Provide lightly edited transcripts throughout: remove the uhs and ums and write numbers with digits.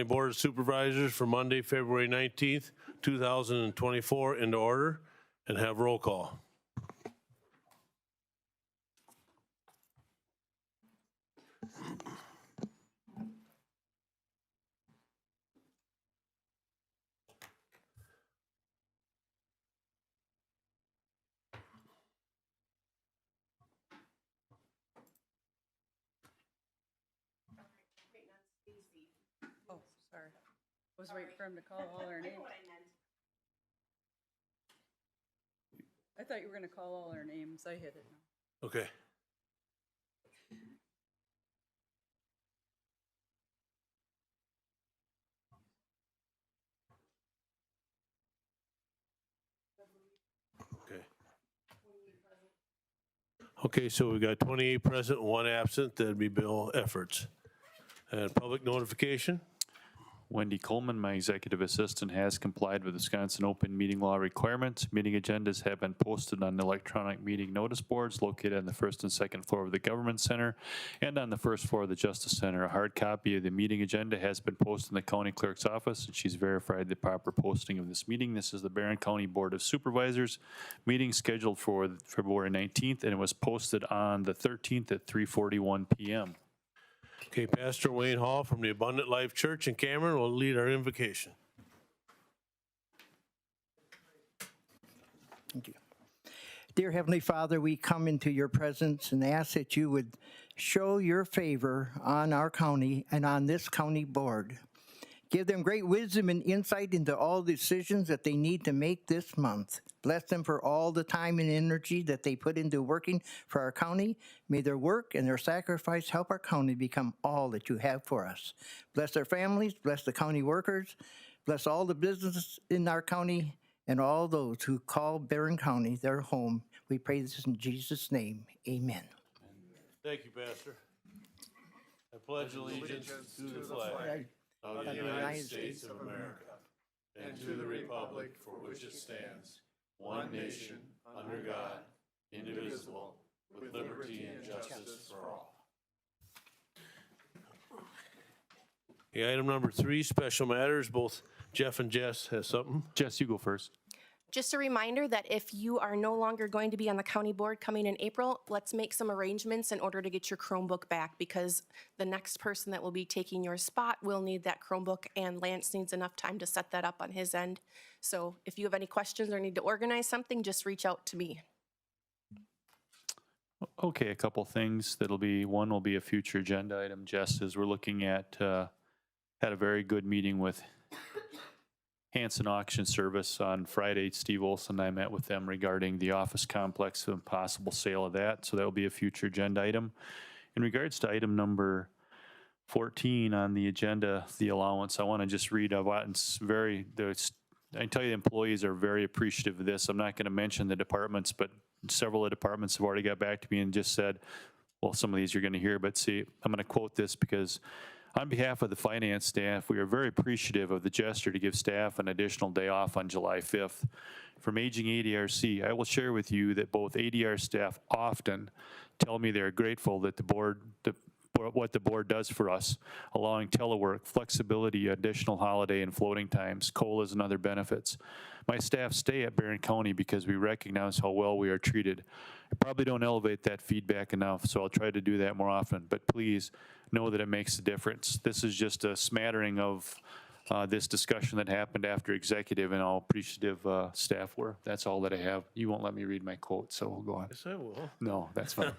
Board of Supervisors for Monday, February 19th, 2024 into order and have roll call. Oh, sorry. I was waiting for him to call all our names. I thought you were gonna call all our names. I hit it now. Okay. Okay. Okay, so we got 28 present, 1 absent. That'd be Bill Efforts. And public notification? Wendy Coleman, my executive assistant, has complied with Wisconsin open meeting law requirements. Meeting agendas have been posted on the electronic meeting notice boards located on the first and second floor of the Government Center and on the first floor of the Justice Center. A hard copy of the meeting agenda has been posted in the county clerk's office, and she's verified the proper posting of this meeting. This is the Barron County Board of Supervisors meeting scheduled for February 19th, and it was posted on the 13th at 3:41 p.m. Okay, Pastor Wayne Hall from the Abundant Life Church in Cameron will lead our invocation. Thank you. Dear Heavenly Father, we come into your presence and ask that you would show your favor on our county and on this county board. Give them great wisdom and insight into all decisions that they need to make this month. Bless them for all the time and energy that they put into working for our county. May their work and their sacrifice help our county become all that you have for us. Bless their families, bless the county workers, bless all the businesses in our county and all those who call Barron County their home. We pray this in Jesus' name. Amen. Thank you, Pastor. I pledge allegiance to the flag of the United States of America and to the republic for which it stands, one nation, under God, indivisible, with liberty and justice for all. Okay, item number 3, special matters. Both Jeff and Jess has something. Jess, you go first. Just a reminder that if you are no longer going to be on the county board coming in April, let's make some arrangements in order to get your Chromebook back, because the next person that will be taking your spot will need that Chromebook, and Lance needs enough time to set that up on his end. So if you have any questions or need to organize something, just reach out to me. Okay, a couple things. One will be a future agenda item. Jess, as we're looking at, had a very good meeting with Hanson Auction Service on Friday. Steve Olson and I met with them regarding the office complex and possible sale of that. So that will be a future agenda item. In regards to item number 14 on the agenda, the allowance, I want to just read about I tell you, the employees are very appreciative of this. I'm not going to mention the departments, but several of the departments have already got back to me and just said, well, some of these you're going to hear, but see, I'm going to quote this because on behalf of the finance staff, we are very appreciative of the gesture to give staff an additional day off on July 5th. From Aging ADRC, I will share with you that both ADR staff often tell me they're grateful that what the board does for us, allowing telework, flexibility, additional holiday and floating times, COLAs and other benefits. My staff stay at Barron County because we recognize how well we are treated. I probably don't elevate that feedback enough, so I'll try to do that more often, but please know that it makes a difference. This is just a smattering of this discussion that happened after executive and how appreciative staff were. That's all that I have. You won't let me read my quote, so we'll go on. Yes, I will. No, that's fine.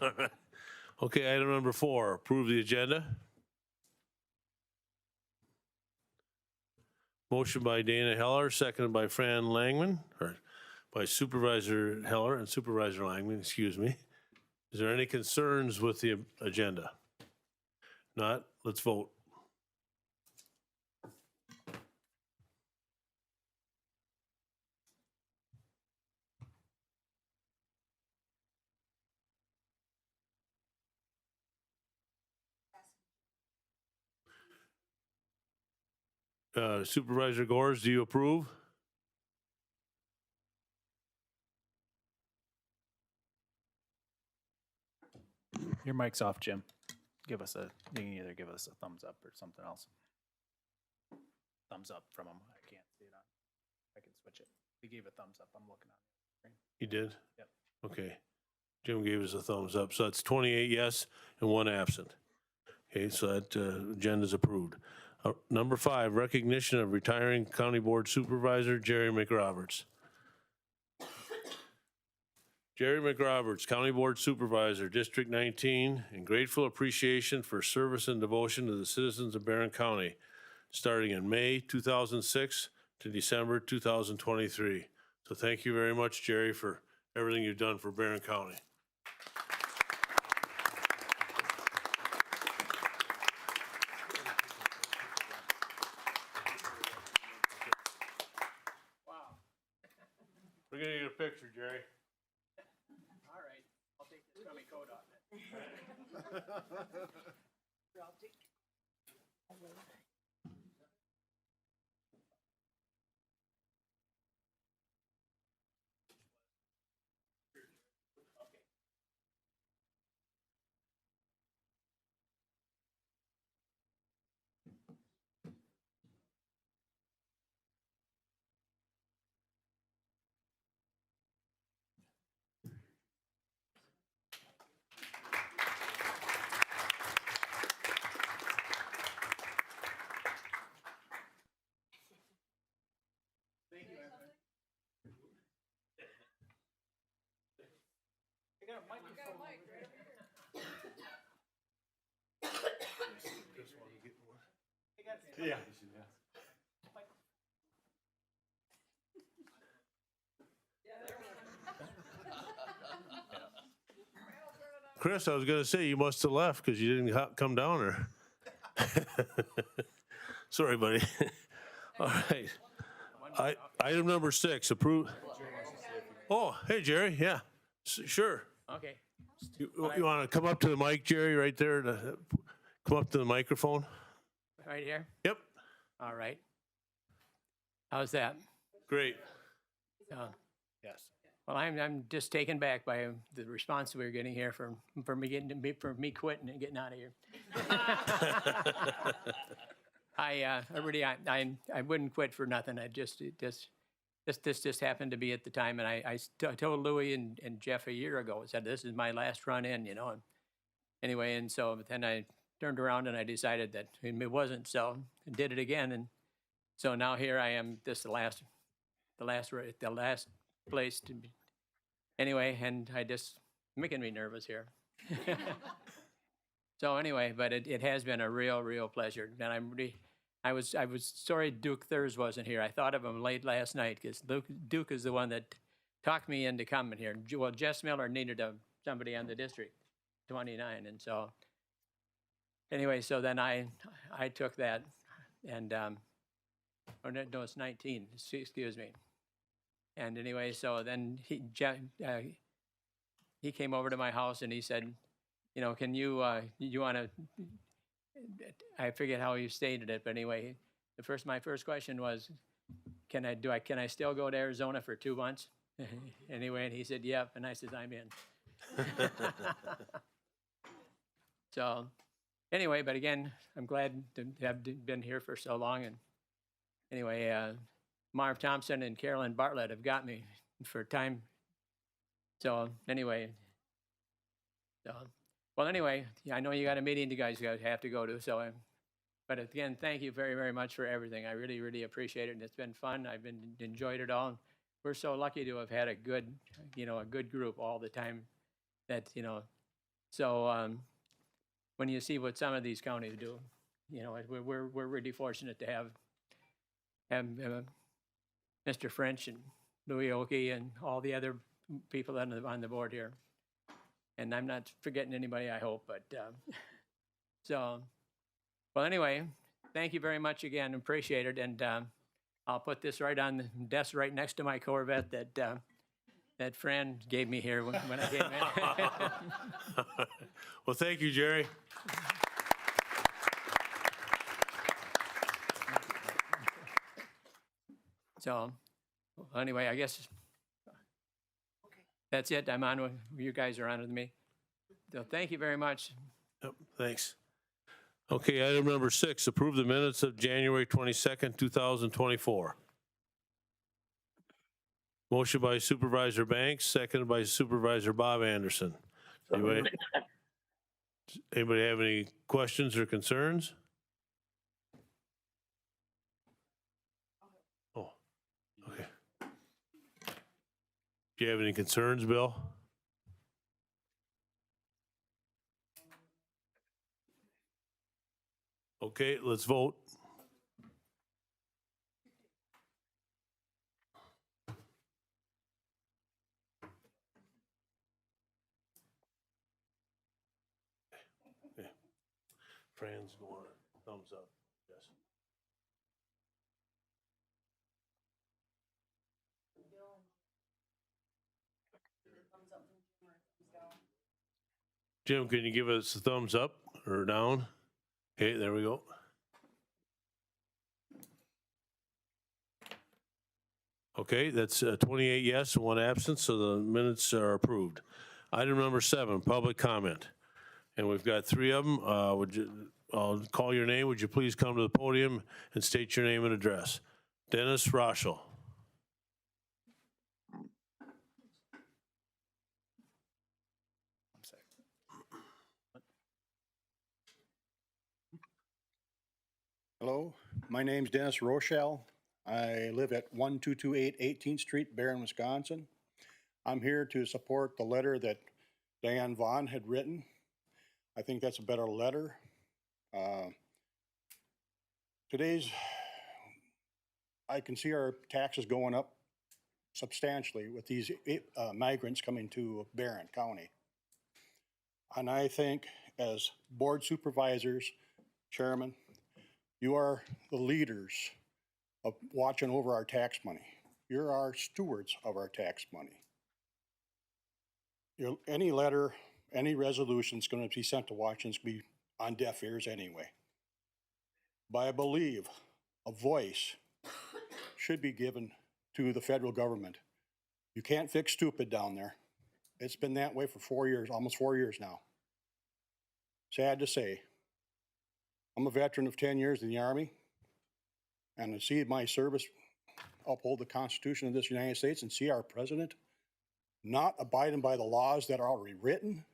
Okay, item number 4, approve the agenda. Motion by Dana Heller, seconded by Fran Langman, or by Supervisor Heller and Supervisor Langman, excuse me. Is there any concerns with the agenda? Not, let's vote. Supervisor Gores, do you approve? Your mic's off, Jim. You can either give us a thumbs up or something else. thumbs up from them. I can't see it on. I can switch it. They gave a thumbs up. I'm looking on. You did? Yep. Okay. Jim gave us a thumbs up. So that's 28 yes and 1 absent. Okay, so that agenda's approved. Number 5, recognition of retiring County Board Supervisor Jerry McRoberts. Jerry McRoberts, County Board Supervisor, District 19, in grateful appreciation for service and devotion to the citizens of Barron County, starting in May 2006 to December 2023. So thank you very much, Jerry, for everything you've done for Barron County. We're gonna get a picture, Jerry. All right. I'll take this gummy coat off then. Yeah. Chris, I was gonna say, you must have left because you didn't come down there. Sorry, buddy. All right. Item number 6, approve. Oh, hey, Jerry, yeah, sure. Okay, You wanna come up to the mic, Jerry, right there? Come up to the microphone? right here? Yep, All right. How's that? great. Yes. Well, I'm just taken back by the response we were getting here for me quitting and getting out of here. I wouldn't quit for nothing. This just happened to be at the time, and I told Louis and Jeff a year ago. I said this is my last run in, you know. And anyway, and so then I turned around and I decided that it wasn't, so I did it again, and so now here I am. This the last place to be. Anyway, and I just making me nervous here. So anyway, but it has been a real pleasure, and I was sorry Duke Thurs wasn't here. I thought of him late last night because Duke is the one that talked me into coming here. Well, Jess Miller needed somebody on the District 29, and so anyway, so then I took that, and or no, it's 19. Excuse me. And anyway, so then he came over to my house and he said, you know, can you want to? I forget how he stated it, but anyway, my first question was, can I still go to Arizona for 2 months? Anyway, and he said, yep, and I said, I'm in. So, anyway, but again, I'm glad to have been here for so long, and anyway, Marv Thompson and Carolyn Bartlett have got me for time. So anyway, well, anyway, yeah, I know you got a meeting you guys have to go to. So, but again, thank you very much for everything. I really appreciate it, and it's been fun. I've enjoyed it all. We're so lucky to have had a good group all the time. That so when you see what some of these counties do, we're really fortunate to have Mr. French and Louis Oki and all the other people on the board here. And I'm not forgetting anybody, I hope, but so, well, anyway, thank you very much again, appreciate it. And I'll put this right on the desk right next to my Corvette that Fran gave me here when I came in. Well, thank you, Jerry. So, well, anyway, I guess that's it. I'm on with you guys are on with me. So thank you very much. Yep, thanks. Okay, item number 6, approve the minutes of January 22nd, 2024. Motion by Supervisor Banks, seconded by Supervisor Bob Anderson. Anybody have any questions or concerns? Oh, okay. Do you have any concerns, Bill? Okay, let's vote. Okay. Fran's going, thumbs up, yes. Jim, can you give us a thumbs up or down? Okay, there we go. Okay, that's 28 yes, 1 absent, so the minutes are approved. Item number 7, public comment. And we've got 3 of them. I'll call your name. Would you please come to the podium and state your name and address? Dennis Roschel. Hello, my name's Dennis Rochelle. I live at 1228 18th Street, Barron, Wisconsin. I'm here to support the letter that Diane Vaughn had written. I think that's a better letter. I can see our taxes going up substantially with these migrants coming to Barron County. And I think as board supervisors, chairman, you are the leaders of watching over our tax money. You're our stewards of our tax money. Any letter, any resolution is going to be sent to Washington is going to be on deaf ears anyway. But I believe a voice should be given to the federal government. You can't fix stupid down there. It's been that way for 4 years, almost 4 years now. Sad to say. I'm a veteran of 10 years in the Army, and to see my service uphold the Constitution of this United States and see our president not abiding by the laws that are already written,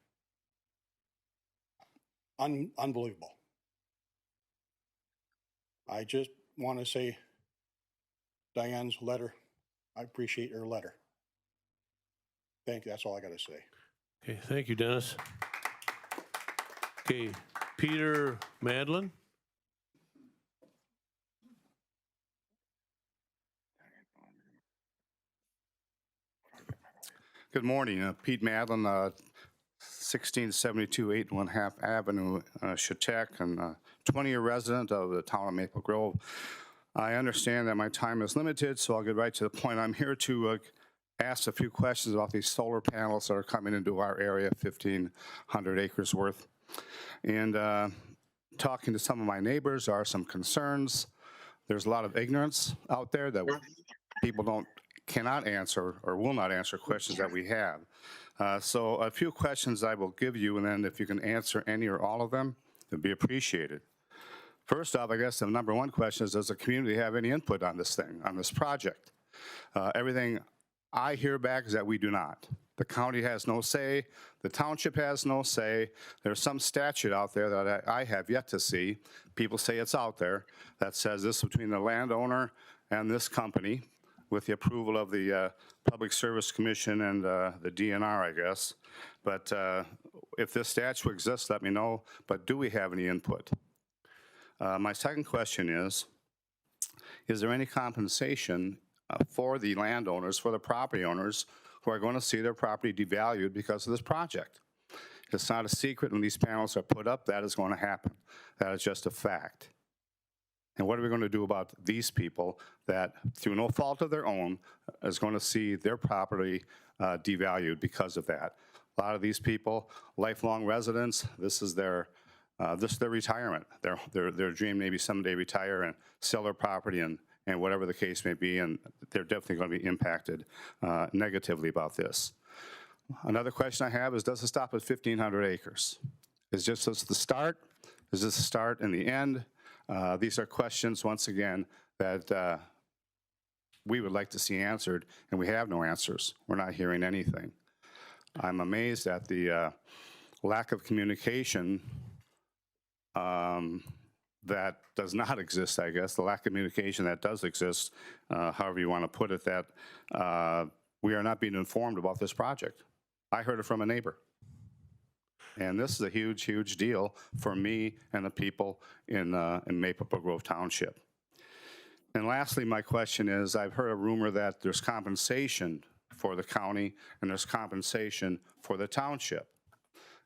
unbelievable. I just want to say, Diane's letter, I appreciate your letter. Thank you, that's all I got to say. Okay, thank you, Dennis. Okay, Peter Madlin. Good morning, Pete Madlin, 1672 8½ Avenue, Chautauqua, and 20-year resident of the town of Maple Grove. I understand that my time is limited, so I'll get right to the point. I'm here to ask a few questions about these solar panels that are coming into our area, 1,500 acres worth. And talking to some of my neighbors, there are some concerns. There's a lot of ignorance out there that people cannot answer or will not answer questions that we have. So a few questions I will give you, and then if you can answer any or all of them, it'd be appreciated. First off, I guess the number one question is, does the community have any input on this thing, on this project? Everything I hear back is that we do not. The county has no say. The township has no say. There's some statute out there that I have yet to see. People say it's out there that says this between the landowner and this company with the approval of the Public Service Commission and the DNR, I guess. But if this statute exists, let me know. But do we have any input? My second question is there any compensation for the landowners, for the property owners who are going to see their property devalued because of this project? It's not a secret when these panels are put up, that is going to happen. That is just a fact. And what are we going to do about these people that, through no fault of their own, is going to see their property devalued because of that? A lot of these people, lifelong residents, this is their retirement. Their dream maybe someday retire and sell their property and whatever the case may be, and they're definitely going to be impacted negatively about this. Another question I have is, does it stop at 1,500 acres? Is just this the start? Is this a start and the end? These are questions, once again, that we would like to see answered, and we have no answers. We're not hearing anything. I'm amazed at the lack of communication that does not exist, I guess, the lack of communication that does exist, however you want to put it, that we are not being informed about this project. I heard it from a neighbor. And this is a huge, huge deal for me and the people in Maple Brook Grove Township. And lastly, my question is, I've heard a rumor that there's compensation for the county and there's compensation for the township.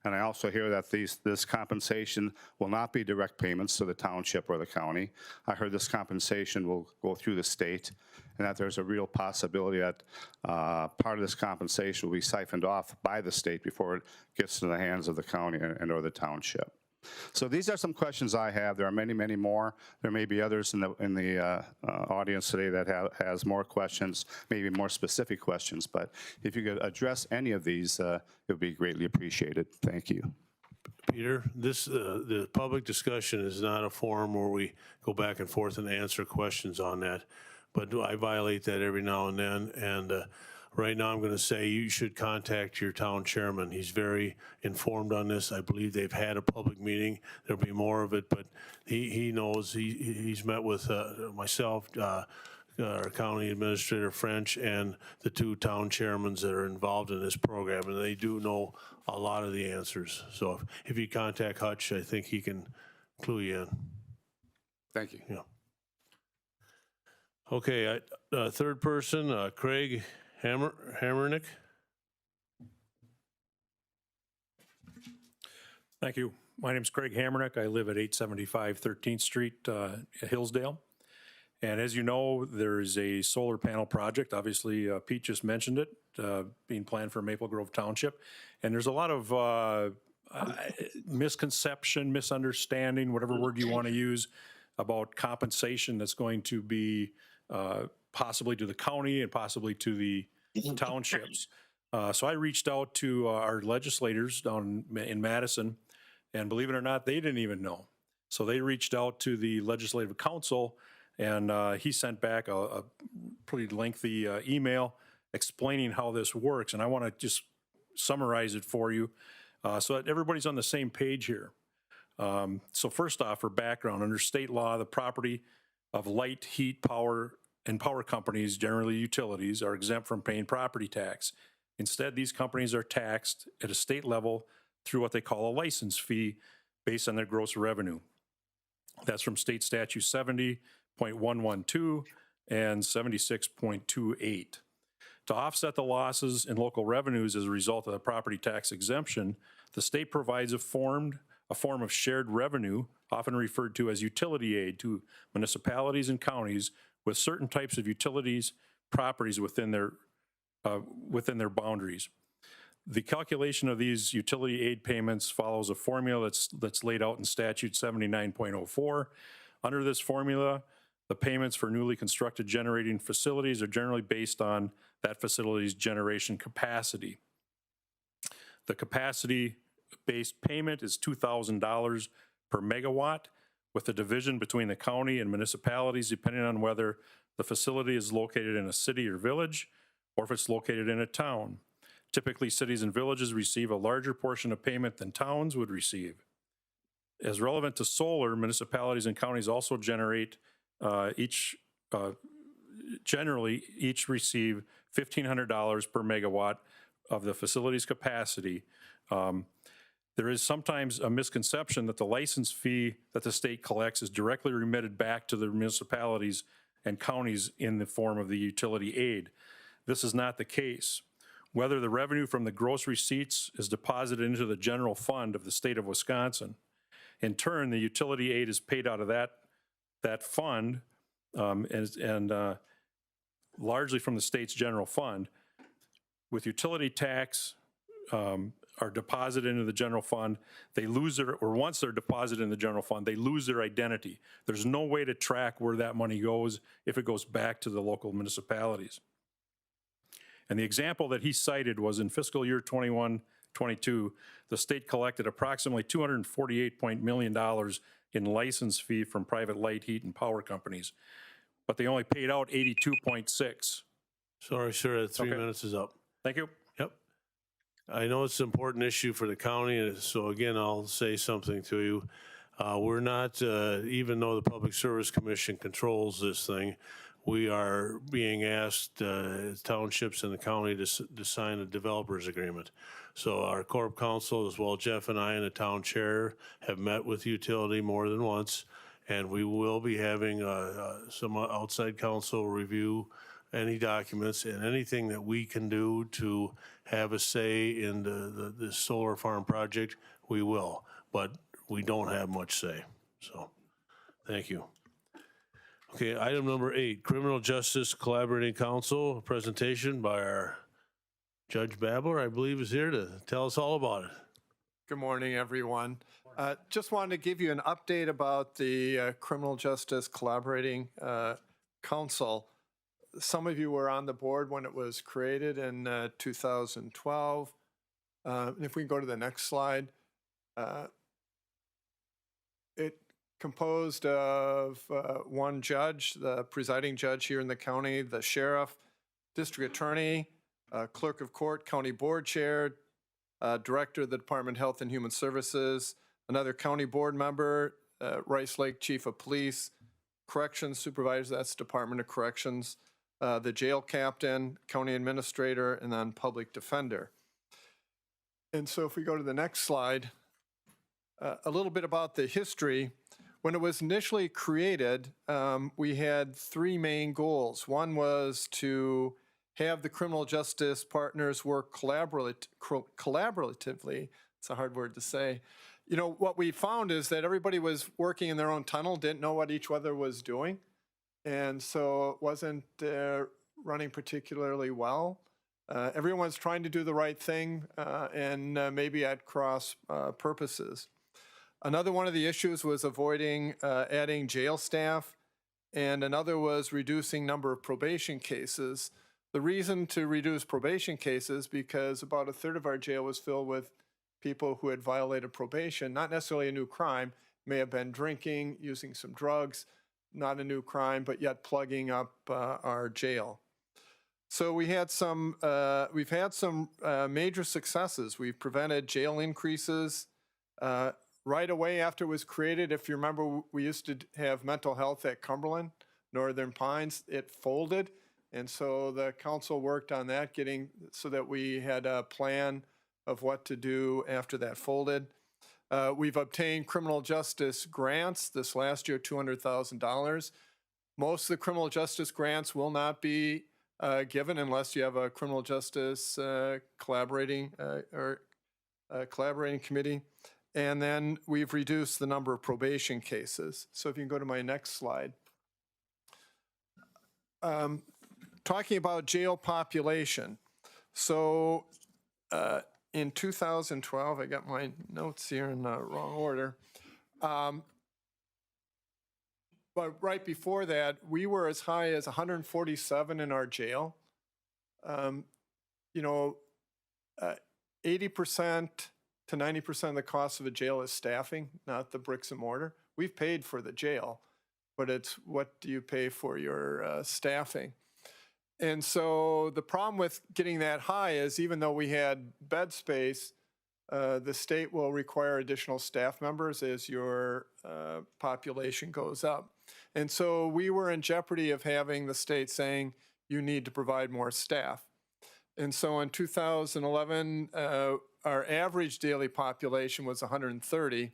And I also hear that this compensation will not be direct payments to the township or the county. I heard this compensation will go through the state, and that there's a real possibility that part of this compensation will be siphoned off by the state before it gets to the hands of the county and or the township. So these are some questions I have. There are many, many more. There may be others in the audience today that has more questions, maybe more specific questions. But if you could address any of these, it would be greatly appreciated. Thank you. Peter, the public discussion is not a forum where we go back and forth and answer questions on that. But I violate that every now and then. And right now, I'm going to say you should contact your town chairman. He's very informed on this. I believe they've had a public meeting. There'll be more of it, but he knows. He's met with myself, our county administrator, French, and the two town chairmen that are involved in this program, and they do know a lot of the answers. So if you contact Hutch, I think he can clue you in. Thank you. Yeah. Okay, third person, Craig Hammernick. Thank you. My name's Craig Hammernick. I live at 875 13th Street, Hillsdale. And as you know, there is a solar panel project. Obviously, Pete just mentioned it, being planned for Maple Grove Township. And there's a lot of misconception, misunderstanding, whatever word you want to use, about compensation that's going to be possibly to the county and possibly to the townships. So I reached out to our legislators down in Madison, and believe it or not, they didn't even know. So they reached out to the legislative council, and he sent back a pretty lengthy email explaining how this works. And I want to just summarize it for you so that everybody's on the same page here. So first off, for background, under state law, the property of light, heat, power, and power companies, generally utilities, are exempt from paying property tax. Instead, these companies are taxed at a state level through what they call a license fee based on their gross revenue. That's from state statute 70.112 and 76.28. To offset the losses in local revenues as a result of the property tax exemption, the state provides a form of shared revenue, often referred to as utility aid, to municipalities and counties with certain types of utilities properties within their boundaries. The calculation of these utility aid payments follows a formula that's laid out in statute 79.04. Under this formula, the payments for newly constructed generating facilities are generally based on that facility's generation capacity. The capacity-based payment is $2,000 per megawatt, with the division between the county and municipalities depending on whether the facility is located in a city or village, or if it's located in a town. Typically, cities and villages receive a larger portion of payment than towns would receive. As relevant to solar, municipalities and counties also generally each receive $1,500 per megawatt of the facility's capacity. There is sometimes a misconception that the license fee that the state collects is directly remitted back to the municipalities and counties in the form of the utility aid. This is not the case. Whether the revenue from the gross receipts is deposited into the general fund of the state of Wisconsin. In turn, the utility aid is paid out of that fund and largely from the state's general fund. With utility tax are deposited into the general fund, they lose or once they're deposited in the general fund, they lose their identity. There's no way to track where that money goes if it goes back to the local municipalities. And the example that he cited was in fiscal year 21 22, the state collected approximately $248 million in license fee from private light, heat, and power companies, but they only paid out 82.6. Sorry, sir, that 3 Okay. minutes is up. Thank you. Yep. I know it's an important issue for the county, and so again, I'll say something to you. We're not, even though the Public Service Commission controls this thing, we are being asked, townships in the county to sign a developers agreement. So our corp counsel, as well Jeff and I and the town chair, have met with utility more than once, and we will be having some outside counsel review any documents and anything that we can do to have a say in the solar farm project, we will. But we don't have much say, so thank you. Okay, item number 8, Criminal Justice Collaborating Council, a presentation by our Judge Babler, I believe, is here to tell us all about it. Good morning, everyone. Just wanted to give you an update about the Criminal Justice Collaborating Council. Some of you were on the board when it was created in 2012. If we can go to the next slide. It composed of one judge, the presiding judge here in the county, the sheriff, district attorney, clerk of court, county board chair, director of the Department of Health and Human Services, another county board member, Rice Lake chief of police, corrections supervisor, that's Department of Corrections, the jail captain, county administrator, and then public defender. And so if we go to the next slide, a little bit about the history. When it was initially created, we had 3 main goals. One was to have the criminal justice partners work collaboratively. It's a hard word to say. You know, what we found is that everybody was working in their own tunnel, didn't know what each other was doing. And so it wasn't running particularly well. Everyone's trying to do the right thing and maybe at cross purposes. Another one of the issues was avoiding adding jail staff, and another was reducing number of probation cases. The reason to reduce probation cases because about 1/3 of our jail was filled with people who had violated probation, not necessarily a new crime, may have been drinking, using some drugs, not a new crime, but yet plugging up our jail. So we've had some major successes. We've prevented jail increases. Right away after it was created, if you remember, we used to have mental health at Cumberland, Northern Pines. It folded, and so the council worked on that, getting so that we had a plan of what to do after that folded. We've obtained criminal justice grants this last year, $200,000. Most of the criminal justice grants will not be given unless you have a criminal justice collaborating committee. And then we've reduced the number of probation cases. So if you can go to my next slide. Talking about jail population. So in 2012, I got my notes here in the wrong order. But right before that, we were as high as 147 in our jail. 80% to 90% of the cost of a jail is staffing, not the bricks and mortar. We've paid for the jail, but it's what do you pay for your staffing? And so the problem with getting that high is even though we had bed space, the state will require additional staff members as your population goes up. And so we were in jeopardy of having the state saying, you need to provide more staff. And so in 2011, our average daily population was 130.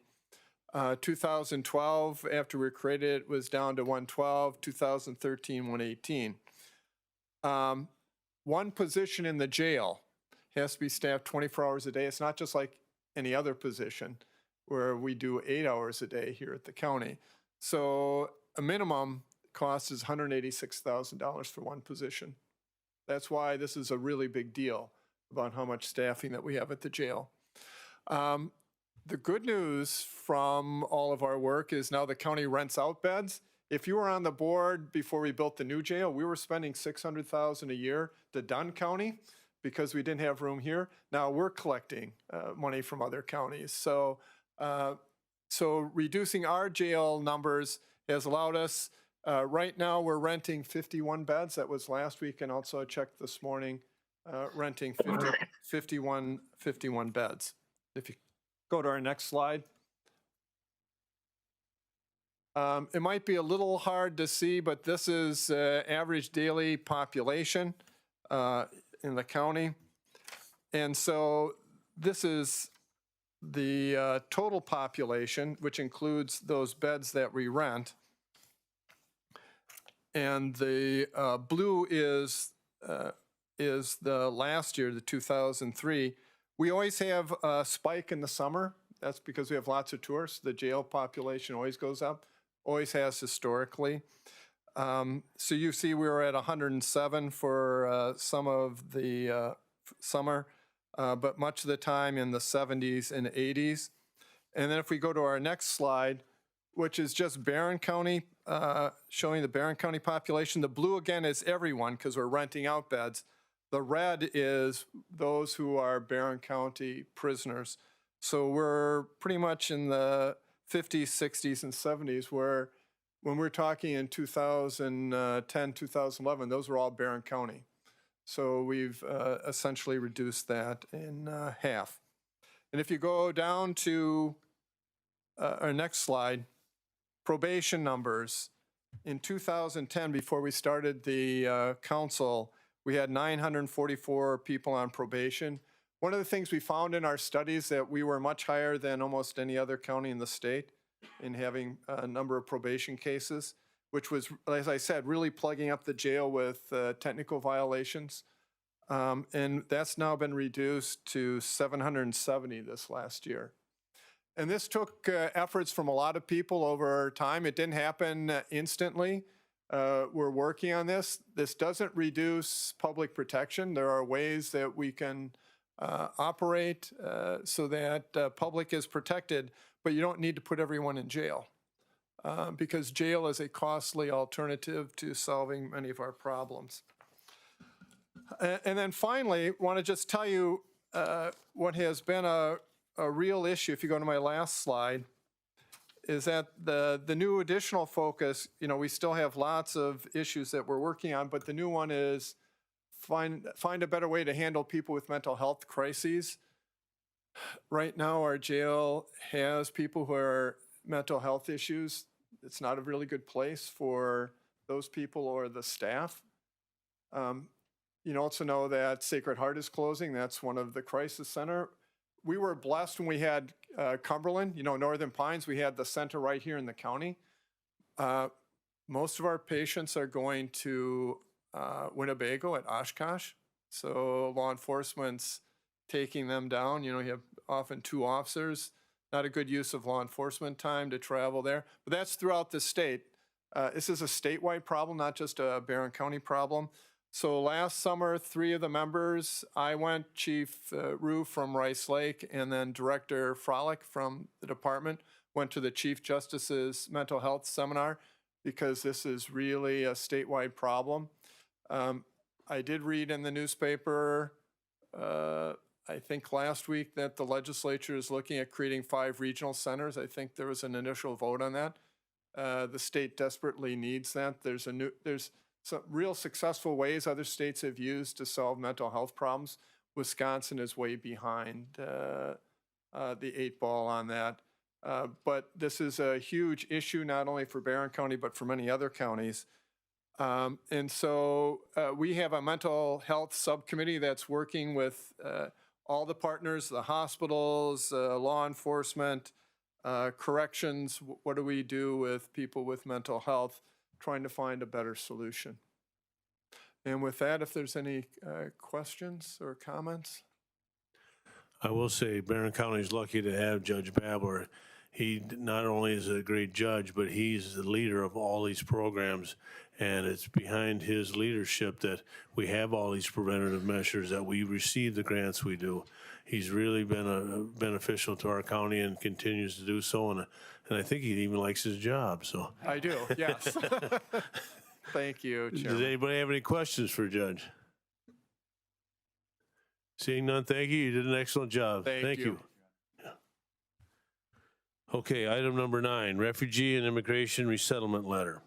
2012, after we created it, was down to 112. 2013, 118. One position in the jail has to be staffed 24 hours a day. It's not just like any other position where we do 8 hours a day here at the county. So a minimum cost is $186,000 for one position. That's why this is a really big deal about how much staffing that we have at the jail. The good news from all of our work is now the county rents out beds. If you were on the board before we built the new jail, we were spending $600,000 a year to Dunn County because we didn't have room here. Now we're collecting money from other counties. So reducing our jail numbers has allowed us, right now we're renting 51 beds. That was last week, and also I checked this morning, renting 51 beds. If you go to our next slide. It might be a little hard to see, but this is average daily population in the county. And so this is the total population, which includes those beds that we rent. And the blue is the last year, the 2003. We always have a spike in the summer. That's because we have lots of tourists. The jail population always goes up, always has historically. So you see we were at 107 for some of the summer, but much of the time in the 70s and 80s. And then if we go to our next slide, which is just Barron County, showing the Barron County population. The blue again is everyone because we're renting out beds. The red is those who are Barron County prisoners. So we're pretty much in the 50s, 60s, and 70s, where when we're talking in 2010, 2011, those were all Barron County. So we've essentially reduced that in half. And if you go down to our next slide, probation numbers. In 2010, before we started the council, we had 944 people on probation. One of the things we found in our studies that we were much higher than almost any other county in the state in having a number of probation cases, which was, as I said, really plugging up the jail with technical violations. And that's now been reduced to 770 this last year. And this took efforts from a lot of people over time. It didn't happen instantly. We're working on this. This doesn't reduce public protection. There are ways that we can operate so that public is protected, but you don't need to put everyone in jail because jail is a costly alternative to solving many of our problems. And then finally, want to just tell you what has been a real issue, if you go to my last slide, is that the new additional focus, you know, we still have lots of issues that we're working on, but the new one is find a better way to handle people with mental health crises. Right now, our jail has people who are mental health issues. It's not a really good place for those people or the staff. You also know that Sacred Heart is closing. That's one of the crisis center. We were blessed when we had Cumberland, you know, Northern Pines. We had the center right here in the county. Most of our patients are going to Winnebago at Oshkosh. So law enforcement's taking them down. You know, you have often 2 officers. Not a good use of law enforcement time to travel there. But that's throughout the state. This is a statewide problem, not just a Barron County problem. So last summer, 3 of the members, I went, Chief Rue from Rice Lake, and then Director Frolick from the department went to the Chief Justice's mental health seminar because this is really a statewide problem. I did read in the newspaper, I think last week, that the legislature is looking at creating 5 regional centers. I think there was an initial vote on that. The state desperately needs that. There's some real successful ways other states have used to solve mental health problems. Wisconsin is way behind the 8 ball on that. But this is a huge issue, not only for Barron County, but for many other counties. And so we have a mental health subcommittee that's working with all the partners, the hospitals, law enforcement, corrections. What do we do with people with mental health? Trying to find a better solution. And with that, if there's any questions or comments? I will say Barron County is lucky to have Judge Babler. He not only is a great judge, but he's the leader of all these programs, and it's behind his leadership that we have all these preventative measures, that we receive the grants we do. He's really been beneficial to our county and continues to do so, and I think he even likes his job. So I do, yes. Thank you, Chairman. Does anybody have any questions for Judge? Seeing none, thank you. You did an excellent job. Thank you. Okay, item number 9, refugee and immigration resettlement letter.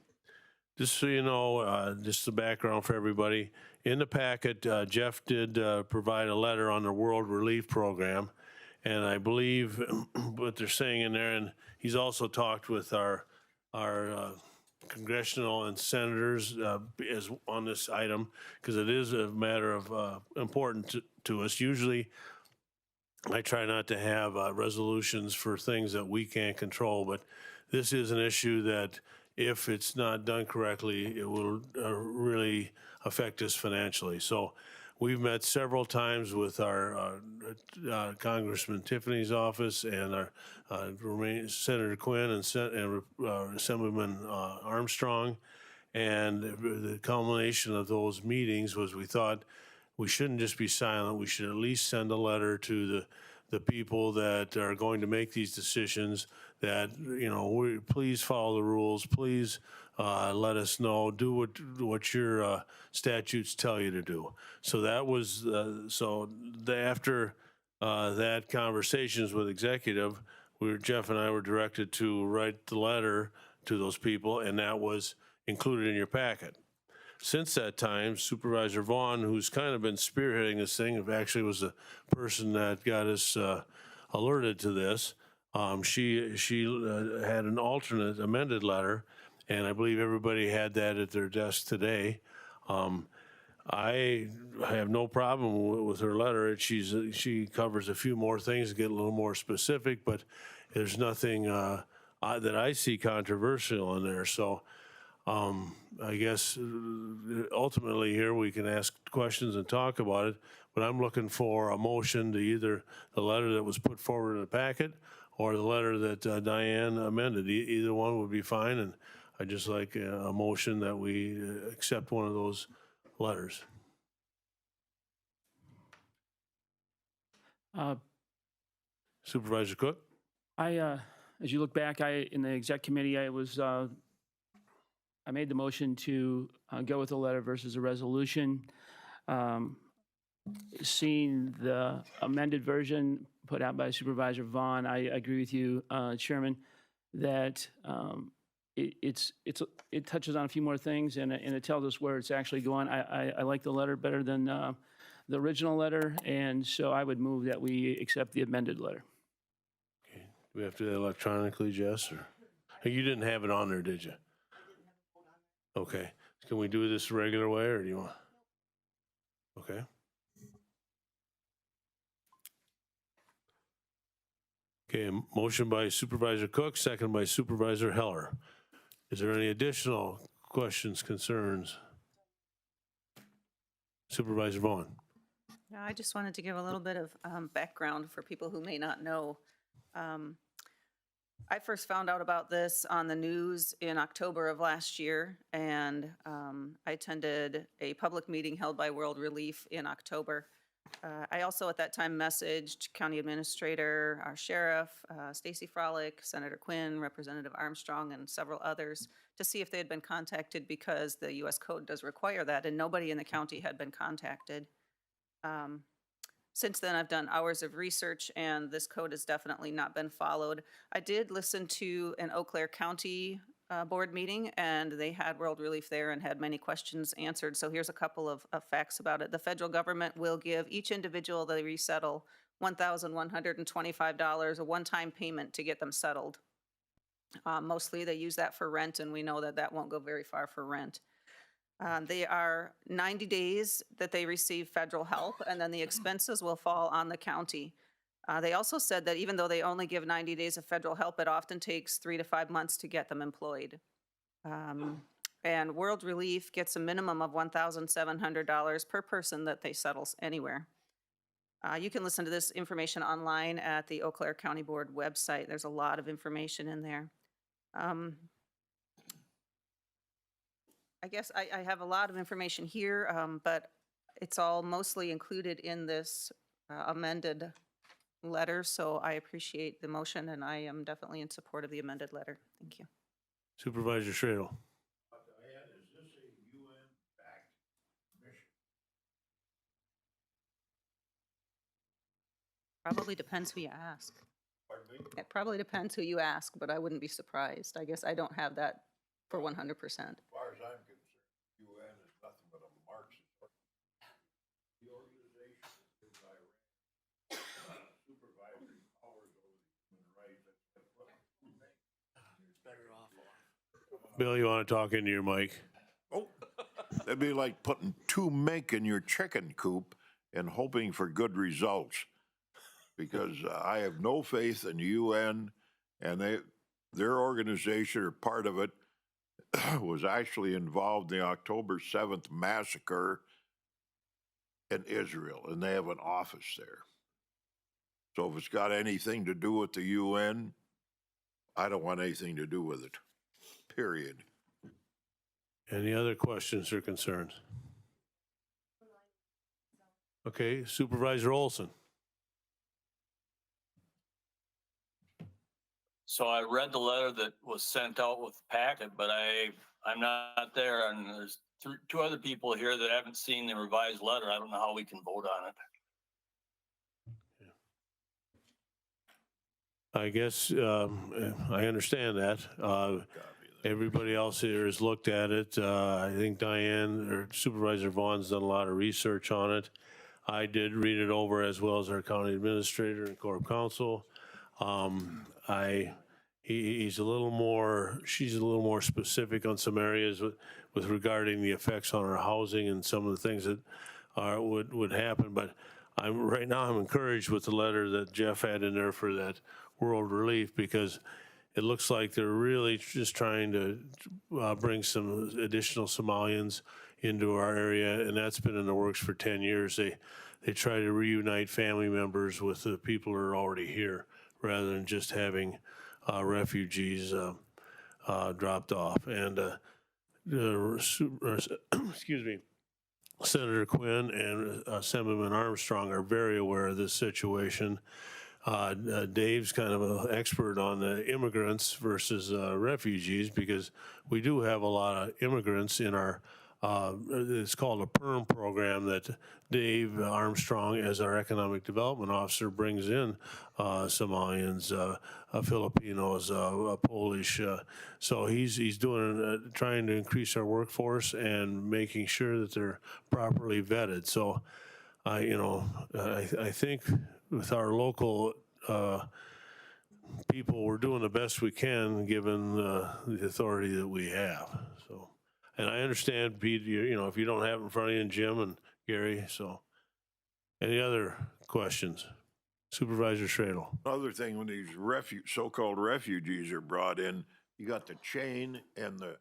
Just so you know, just the background for everybody. In the packet, Jeff did provide a letter on the World Relief Program. And I believe what they're saying in there, and he's also talked with our congressional and senators as on this item, because it is a matter of important to us. Usually, I try not to have resolutions for things that we can't control, but this is an issue that if it's not done correctly, it will really affect us financially. So we've met several times with our Congressman Tiffany's office and our Senator Quinn and Assemblyman Armstrong. And the culmination of those meetings was we thought we shouldn't just be silent. We should at least send a letter to the people that are going to make these decisions that, you know, please follow the rules. Please let us know. Do what your statutes tell you to do. So that was, after that conversations with executive, Jeff and I were directed to write the letter to those people, and that was included in your packet. Since that time, Supervisor Vaughn, who's kind of been spearheading this thing, actually was the person that got us alerted to this. She had an alternate amended letter, and I believe everybody had that at their desk today. I have no problem with her letter. She covers a few more things, get a little more specific, but there's nothing that I see controversial in there. So I guess ultimately here we can ask questions and talk about it, but I'm looking for a motion to either the letter that was put forward in the packet or the letter that Diane amended. Either one would be fine, and I'd just like a motion that we accept one of those letters. Supervisor Cook? As you look back, in the exec committee, I made the motion to go with a letter versus a resolution. Seeing the amended version put out by Supervisor Vaughn, I agree with you, Chairman, that it touches on a few more things and it tells us where it's actually going. I like the letter better than the original letter, and so I would move that we accept the amended letter. Okay. Do we have to do that electronically, Jess? Or you didn't have it on there, did you? Okay. Can we do this the regular way, or do you want? Okay. Okay, motion by Supervisor Cook, second by Supervisor Heller. Is there any additional questions, concerns? Supervisor Vaughn. Yeah, I just wanted to give a little bit of background for people who may not know. I first found out about this on the news in October of last year, and I attended a public meeting held by World Relief in October. I also at that time messaged County Administrator, our Sheriff, Stacy Frolick, Senator Quinn, Representative Armstrong, and several others to see if they had been contacted, because the U.S. Code does require that, and nobody in the county had been contacted. Since then, I've done hours of research, and this code has definitely not been followed. I did listen to an Eau Claire County board meeting, and they had World Relief there and had many questions answered. So here's a couple of facts about it. The federal government will give each individual they resettle $1,125, a one-time payment to get them settled. Mostly they use that for rent, and we know that that won't go very far for rent. They are 90 days that they receive federal help, and then the expenses will fall on the county. They also said that even though they only give 90 days of federal help, it often takes 3 to 5 months to get them employed. And World Relief gets a minimum of $1,700 per person that they settle anywhere. You can listen to this information online at the Eau Claire County Board website. There's a lot of information in there. I guess I have a lot of information here, but it's all mostly included in this amended letter, so I appreciate the motion, and I am definitely in support of the amended letter. Thank you. Supervisor Schradel. Probably depends who you ask. It probably depends who you ask, but I wouldn't be surprised. I guess I don't have that for 100%. As far as I'm concerned, UN is nothing but a Marxist. The organization is Iran. Supervisory powers over the human rights. Better off. Bill, you want to talk into your mic? Oh, that'd be like putting 2 mink in your chicken coop and hoping for good results. Because I have no faith in UN, and their organization or part of it was actually involved in the October 7th massacre in Israel, and they have an office there. So if it's got anything to do with the UN, I don't want anything to do with it, period. Any other questions or concerns? Okay, Supervisor Olson. So I read the letter that was sent out with the packet, but I'm not there, and there's 2 other people here that haven't seen the revised letter. I don't know how we can vote on it. I guess I understand that. Everybody else here has looked at it. I think Diane or Supervisor Vaughn's done a lot of research on it. I did read it over as well as our county administrator and corp counsel. She's a little more specific on some areas with regarding the effects on our housing and some of the things that would happen. But right now I'm encouraged with the letter that Jeff had in there for that World Relief, because it looks like they're really just trying to bring some additional Somalians into our area, and that's been in the works for 10 years. They try to reunite family members with the people who are already here, rather than just having refugees dropped off. And excuse me, Senator Quinn and Assemblyman Armstrong are very aware of this situation. Dave's kind of an expert on the immigrants versus refugees, because we do have a lot of immigrants in our it's called a PERM program that Dave Armstrong, as our economic development officer, brings in Somalians, Filipinos, Polish. So he's doing trying to increase our workforce and making sure that they're properly vetted. So I think with our local people, we're doing the best we can given the authority that we have. So. And I understand, Pete, if you don't have it in front of you, and Jim and Gary, so. Any other questions? Supervisor Schradel. Another thing, when these so-called refugees are brought in, you got the chain and the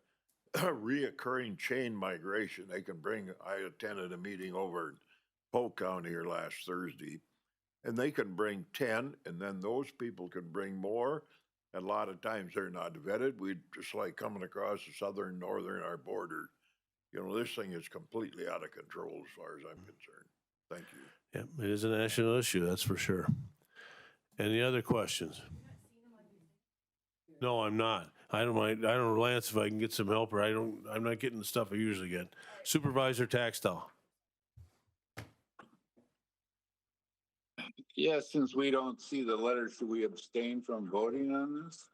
reoccurring chain migration. They can bring, I attended a meeting over in Polk County here last Thursday, and they can bring 10, and then those people can bring more. And a lot of times they're not vetted. We just like coming across the southern, northern, our border. This thing is completely out of control as far as I'm concerned. Thank you. Yeah, it is a national issue, that's for sure. Any other questions? No, I'm not. I don't know, Lance, if I can get some help, or I'm not getting the stuff I usually get. Supervisor Taxtell. Yeah, since we don't see the letter, should we abstain from voting on this?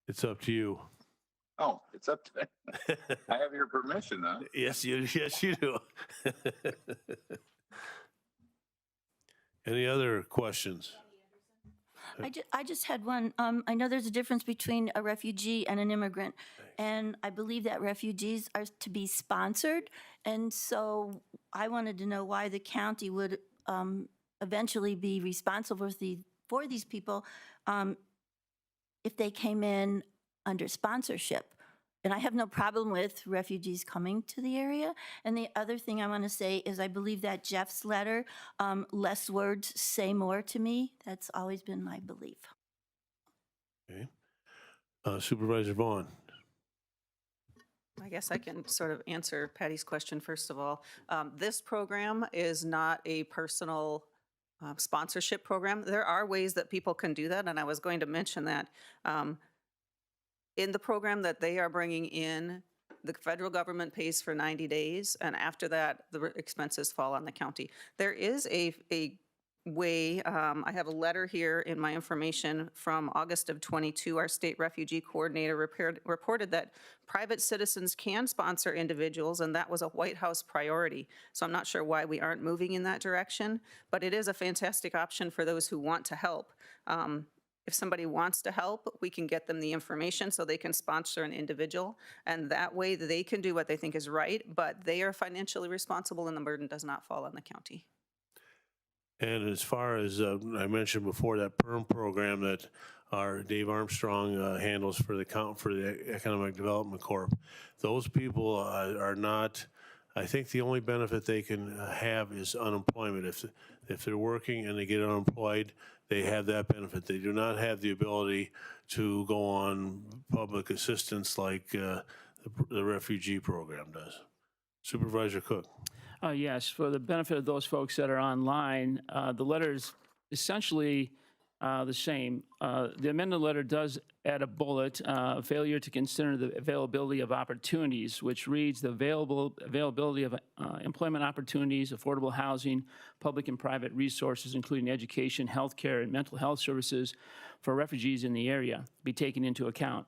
It's up to you. Oh, it's up to, I have your permission, huh? Yes, you do. Any other questions? I just had one. I know there's a difference between a refugee and an immigrant, and I believe that refugees are to be sponsored, and so I wanted to know why the county would eventually be responsible for these people if they came in under sponsorship. And I have no problem with refugees coming to the area. And the other thing I want to say is I believe that Jeff's letter, less words say more to me. That's always been my belief. Okay. Supervisor Vaughn. I guess I can sort of answer Patty's question first of all. This program is not a personal sponsorship program. There are ways that people can do that, and I was going to mention that. In the program that they are bringing in, the federal government pays for 90 days, and after that, the expenses fall on the county. There is a way, I have a letter here in my information from August of '22. Our state refugee coordinator reported that private citizens can sponsor individuals, and that was a White House priority. So I'm not sure why we aren't moving in that direction, but it is a fantastic option for those who want to help. If somebody wants to help, we can get them the information so they can sponsor an individual, and that way they can do what they think is right, but they are financially responsible and the burden does not fall on the county. And as far as I mentioned before, that PERM program that our Dave Armstrong handles for the Economic Development Corp, those people are not. I think the only benefit they can have is unemployment. If they're working and they get unemployed, they have that benefit. They do not have the ability to go on public assistance like the refugee program does. Supervisor Cook. Yes, for the benefit of those folks that are online, the letter is essentially the same. The amended letter does add a bullet, failure to consider the availability of opportunities, which reads the availability of employment opportunities, affordable housing, public and private resources, including education, healthcare, and mental health services for refugees in the area be taken into account.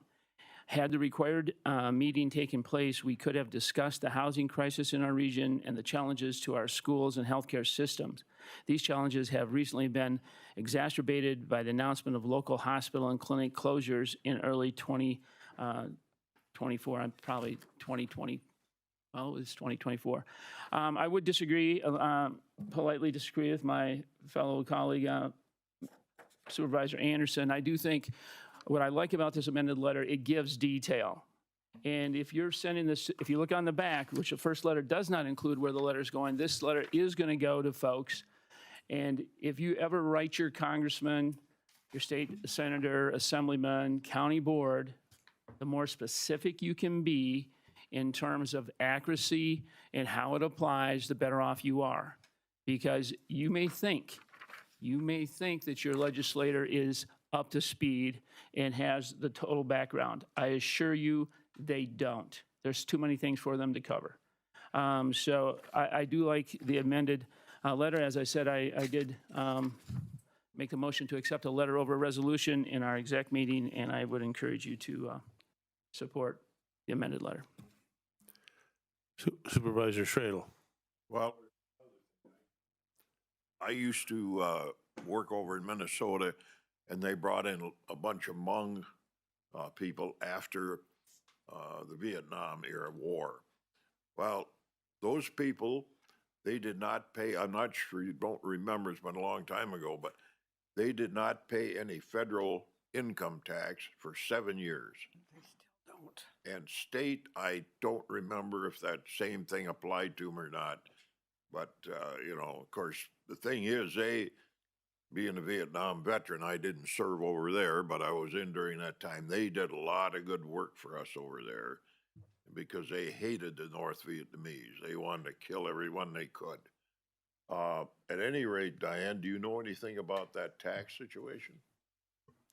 Had the required meeting taken place, we could have discussed the housing crisis in our region and the challenges to our schools and healthcare systems. These challenges have recently been exacerbated by the announcement of local hospital and clinic closures in early 2024, probably 2020. Well, it's 2024. I would disagree, politely disagree with my fellow colleague, Supervisor Anderson. I do think what I like about this amended letter, it gives detail. And if you're sending this, if you look on the back, which the first letter does not include where the letter's going, this letter is going to go to folks. And if you ever write your congressman, your state senator, assemblyman, county board, the more specific you can be in terms of accuracy and how it applies, the better off you are. Because you may think that your legislator is up to speed and has the total background. I assure you they don't. There's too many things for them to cover. So I do like the amended letter. As I said, I did make the motion to accept a letter over a resolution in our exec meeting, and I would encourage you to support the amended letter. Supervisor Schradel. Well, I used to work over in Minnesota, and they brought in a bunch of Hmong people after the Vietnam era war. Well, those people, they did not pay, I'm not sure, you don't remember, it's been a long time ago, but they did not pay any federal income tax for 7 years. They still don't. And state, I don't remember if that same thing applied to them or not. But, you know, of course, the thing is, being a Vietnam veteran, I didn't serve over there, but I was in during that time. They did a lot of good work for us over there because they hated the North Vietnamese. They wanted to kill everyone they could. At any rate, Diane, do you know anything about that tax situation?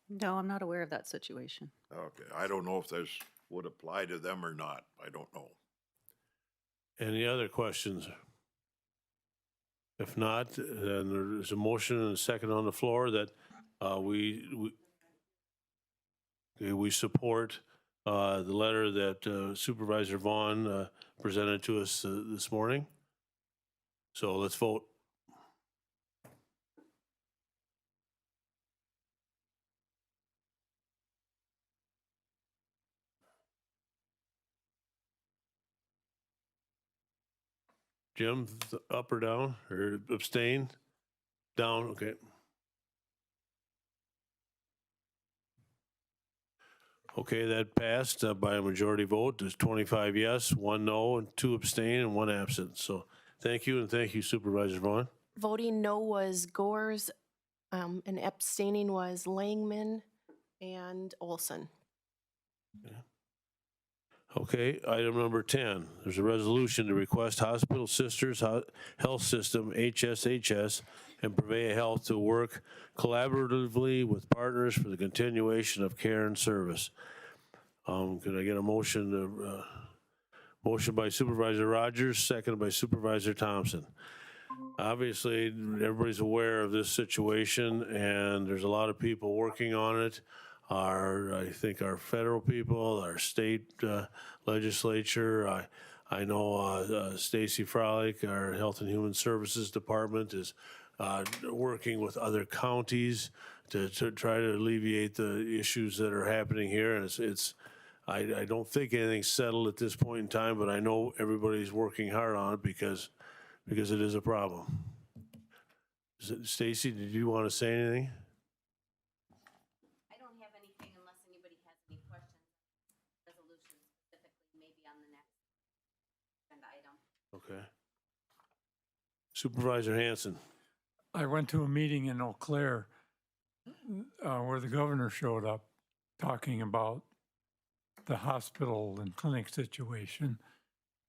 No, I'm not aware of that situation. Okay, I don't know if this would apply to them or not. I don't know. Any other questions? If not, then there's a motion and a second on the floor that we support the letter that Supervisor Vaughn presented to us this morning. So let's vote. Jim, up or down, or abstain? Down, okay. Okay, that passed by a majority vote. There's 25 yes, 1 no, and 2 abstain, and 1 absent. So thank you, and thank you, Supervisor Vaughn. Voting no was Gores, and abstaining was Langman and Olson. Okay, item number 10. There's a resolution to request Hospital Sisters Health System, HSHS, and Prevea Health to work collaboratively with partners for the continuation of care and service. Could I get a motion Motion by Supervisor Rogers, seconded by Supervisor Thompson. Obviously, everybody's aware of this situation, and there's a lot of people working on it. I think our federal people, our state legislature. I know Stacy Frolic, our Health and Human Services Department, is working with other counties to try to alleviate the issues that are happening here. And I don't think anything's settled at this point in time, but I know everybody's working hard on it because it is a problem. Stacy, did you want to say anything? I don't have anything unless anybody has any questions. Resolution specifically, maybe on the next agenda item. Okay. Supervisor Hanson. I went to a meeting in Eau Claire where the governor showed up talking about the hospital and clinic situation.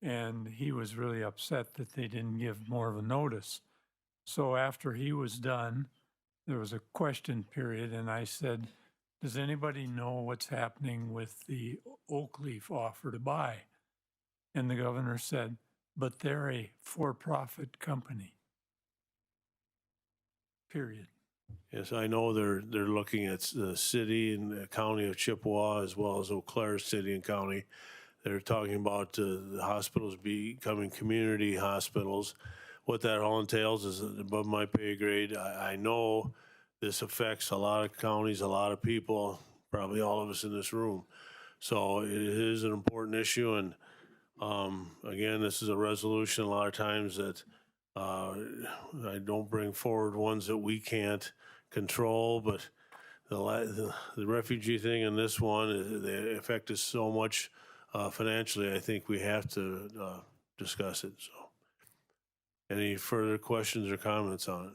And he was really upset that they didn't give more of a notice. So after he was done, there was a question period, and I said, does anybody know what's happening with the Oak Leaf offer to buy? And the governor said, but they're a for-profit company. Period. Yes, I know they're looking at the city and the county of Chippewa as well as Eau Claire City and County. They're talking about the hospitals becoming community hospitals. What that all entails is above my pay grade. I know this affects a lot of counties, a lot of people, probably all of us in this room. So it is an important issue. And again, this is a resolution a lot of times that I don't bring forward ones that we can't control, but the refugee thing and this one, they affect us so much financially. I think we have to discuss it. So, any further questions or comments on it?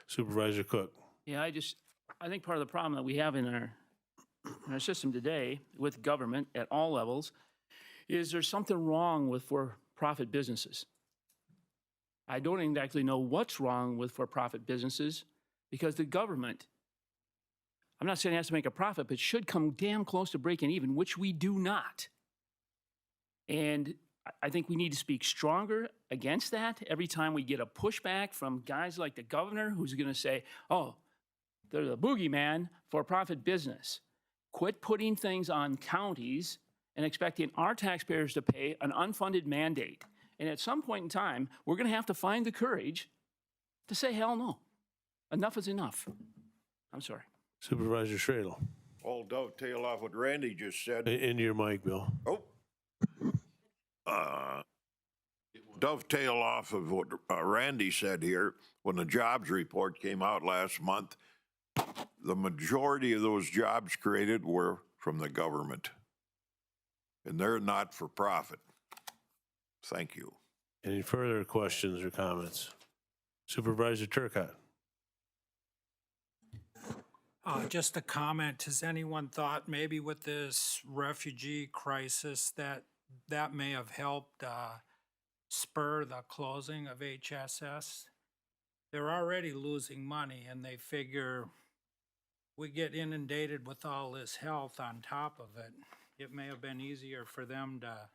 Supervisor Cook. Yeah, I think part of the problem that we have in our system today with government at all levels is there's something wrong with for-profit businesses. I don't exactly know what's wrong with for-profit businesses because the government, I'm not saying it has to make a profit, but should come damn close to breaking even, which we do not. And I think we need to speak stronger against that every time we get a pushback from guys like the governor who's going to say, oh, they're the boogeyman for profit business. Quit putting things on counties and expecting our taxpayers to pay an unfunded mandate. And at some point in time, we're going to have to find the courage to say, hell no. Enough is enough. I'm sorry. Supervisor Schradel. I'll dovetail off what Randy just said. Into your mic, Bill. Oh. Dovetail off of what Randy said here. When the jobs report came out last month, the majority of those jobs created were from the government. And they're not for profit. Thank you. Any further questions or comments? Supervisor Turcott. Just a comment, has anyone thought maybe with this refugee crisis that may have helped spur the closing of HSS? They're already losing money and they figure we get inundated with all this health on top of it. It may have been easier for them to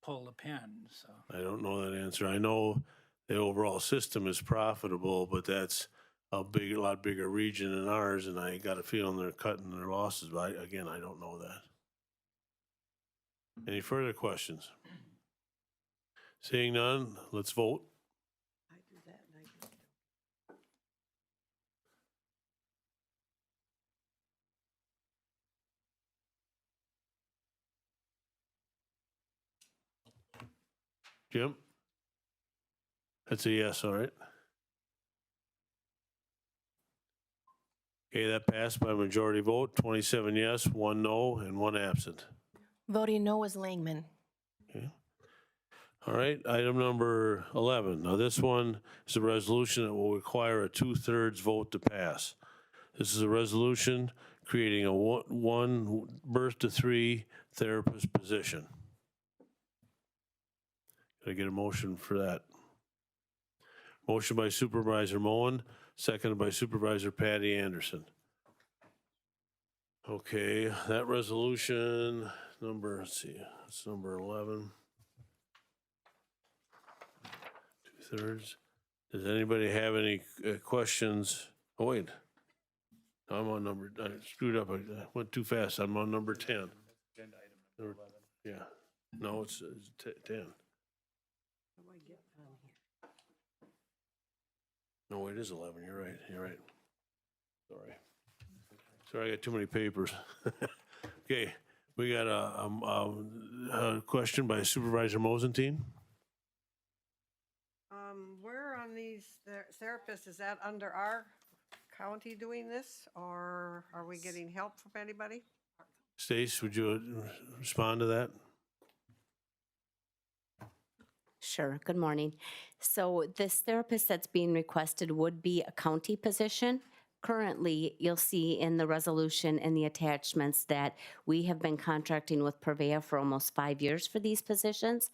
pull the pin, so. I don't know that answer. I know the overall system is profitable, but that's a lot bigger region than ours, and I got a feeling they're cutting their losses, but again, I don't know that. Any further questions? Seeing none, let's vote. Jim? That's a yes, all right. Okay, that passed by majority vote, 27 yes, 1 no, and 1 absent. Voting no was Langman. Okay. All right, item number 11. Now this one is a resolution that will require a 2/3 vote to pass. This is a resolution creating a one birth to 3 therapist position. Can I get a motion for that? Motion by Supervisor Moen, seconded by Supervisor Patty Anderson. Okay, that resolution number, let's see, it's number 11. 2/3. Does anybody have any questions? Oh, wait. I'm on number, I screwed up, I went too fast, I'm on number 10. Agenda item number 11. Yeah, no, it's 10. No, it is 11, you're right, Sorry, I got too many papers. Okay, we got a question by Supervisor Mosentine. Where on these therapists, is that under our county doing this, or are we getting help from anybody? Stace, would you respond to that? Sure. Good morning. So this therapist that's being requested would be a county position. Currently, you'll see in the resolution and the attachments that we have been contracting with Purveya for almost 5 years for these positions.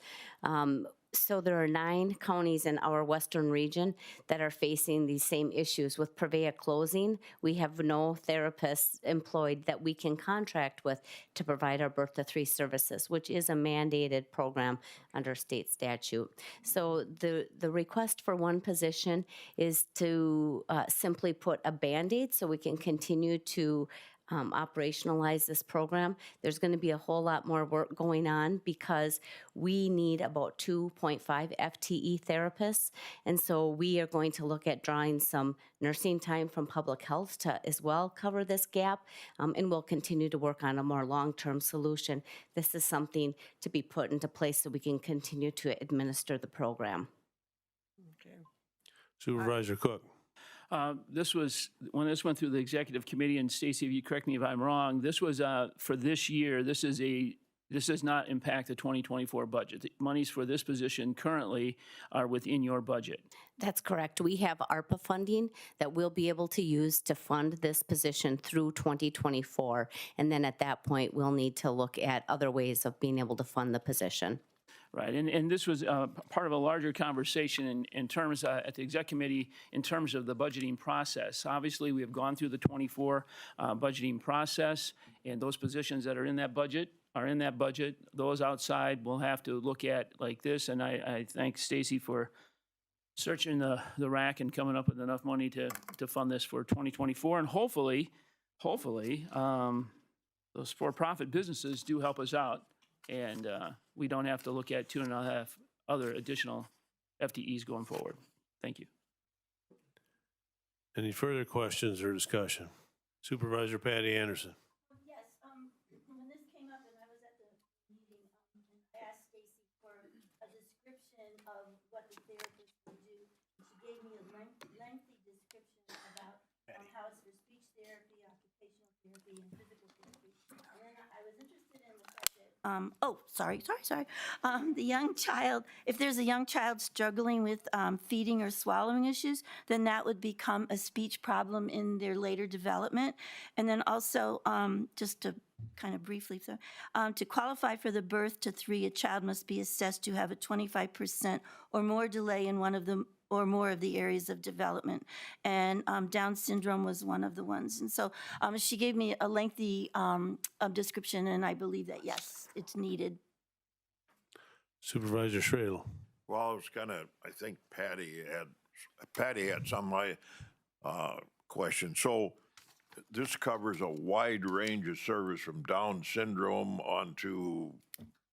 So there are 9 counties in our western region that are facing these same issues. With Purveya closing, we have no therapists employed that we can contract with to provide our birth to 3 services, which is a mandated program under state statute. So the request for one position is to simply put a Band-Aid so we can continue to operationalize this program. There's going to be a whole lot more work going on because we need about 2.5 FTE therapists. And so we are going to look at drawing some nursing time from public health to as well cover this gap. And we'll continue to work on a more long-term solution. This is something to be put into place so we can continue to administer the program. Okay. Supervisor Cook. This was, when this went through the executive committee, and Stacy, if you correct me if I'm wrong, this was for this year, this does not impact the 2024 budget. The monies for this position currently are within your budget. That's correct. We have ARPA funding that we'll be able to use to fund this position through 2024. And then at that point, we'll need to look at other ways of being able to fund the position. Right, and this was part of a larger conversation in terms, at the exec committee, in terms of the budgeting process. Obviously, we have gone through the 24 budgeting process, and those positions that are in that budget are in that budget. Those outside we'll have to look at like this, and I thank Stacy for searching the rack and coming up with enough money to fund this for 2024, and hopefully, those for-profit businesses do help us out. And we don't have to look at 2.5 other additional FTEs going forward. Thank you. Any further questions or discussion? Supervisor Patty Anderson. Yes, when this came up and I was at the meeting, I asked Stacy for a description of what the therapist would do. She gave me a lengthy description about how it's for speech therapy, occupational therapy, and physical therapy. And then I was interested in the fact that the young child, if there's a young child struggling with feeding or swallowing issues, then that would become a speech problem in their later development. And then also, just to kind of briefly, to qualify for the birth to 3, a child must be assessed to have a 25% or more delay in one of the or more of the areas of development. And Down syndrome was one of the ones. And so she gave me a lengthy description, and I believe that, yes, it's needed. Supervisor Schradel. Well, it was kind of, I think Patty had some question. So this covers a wide range of service from Down syndrome on to,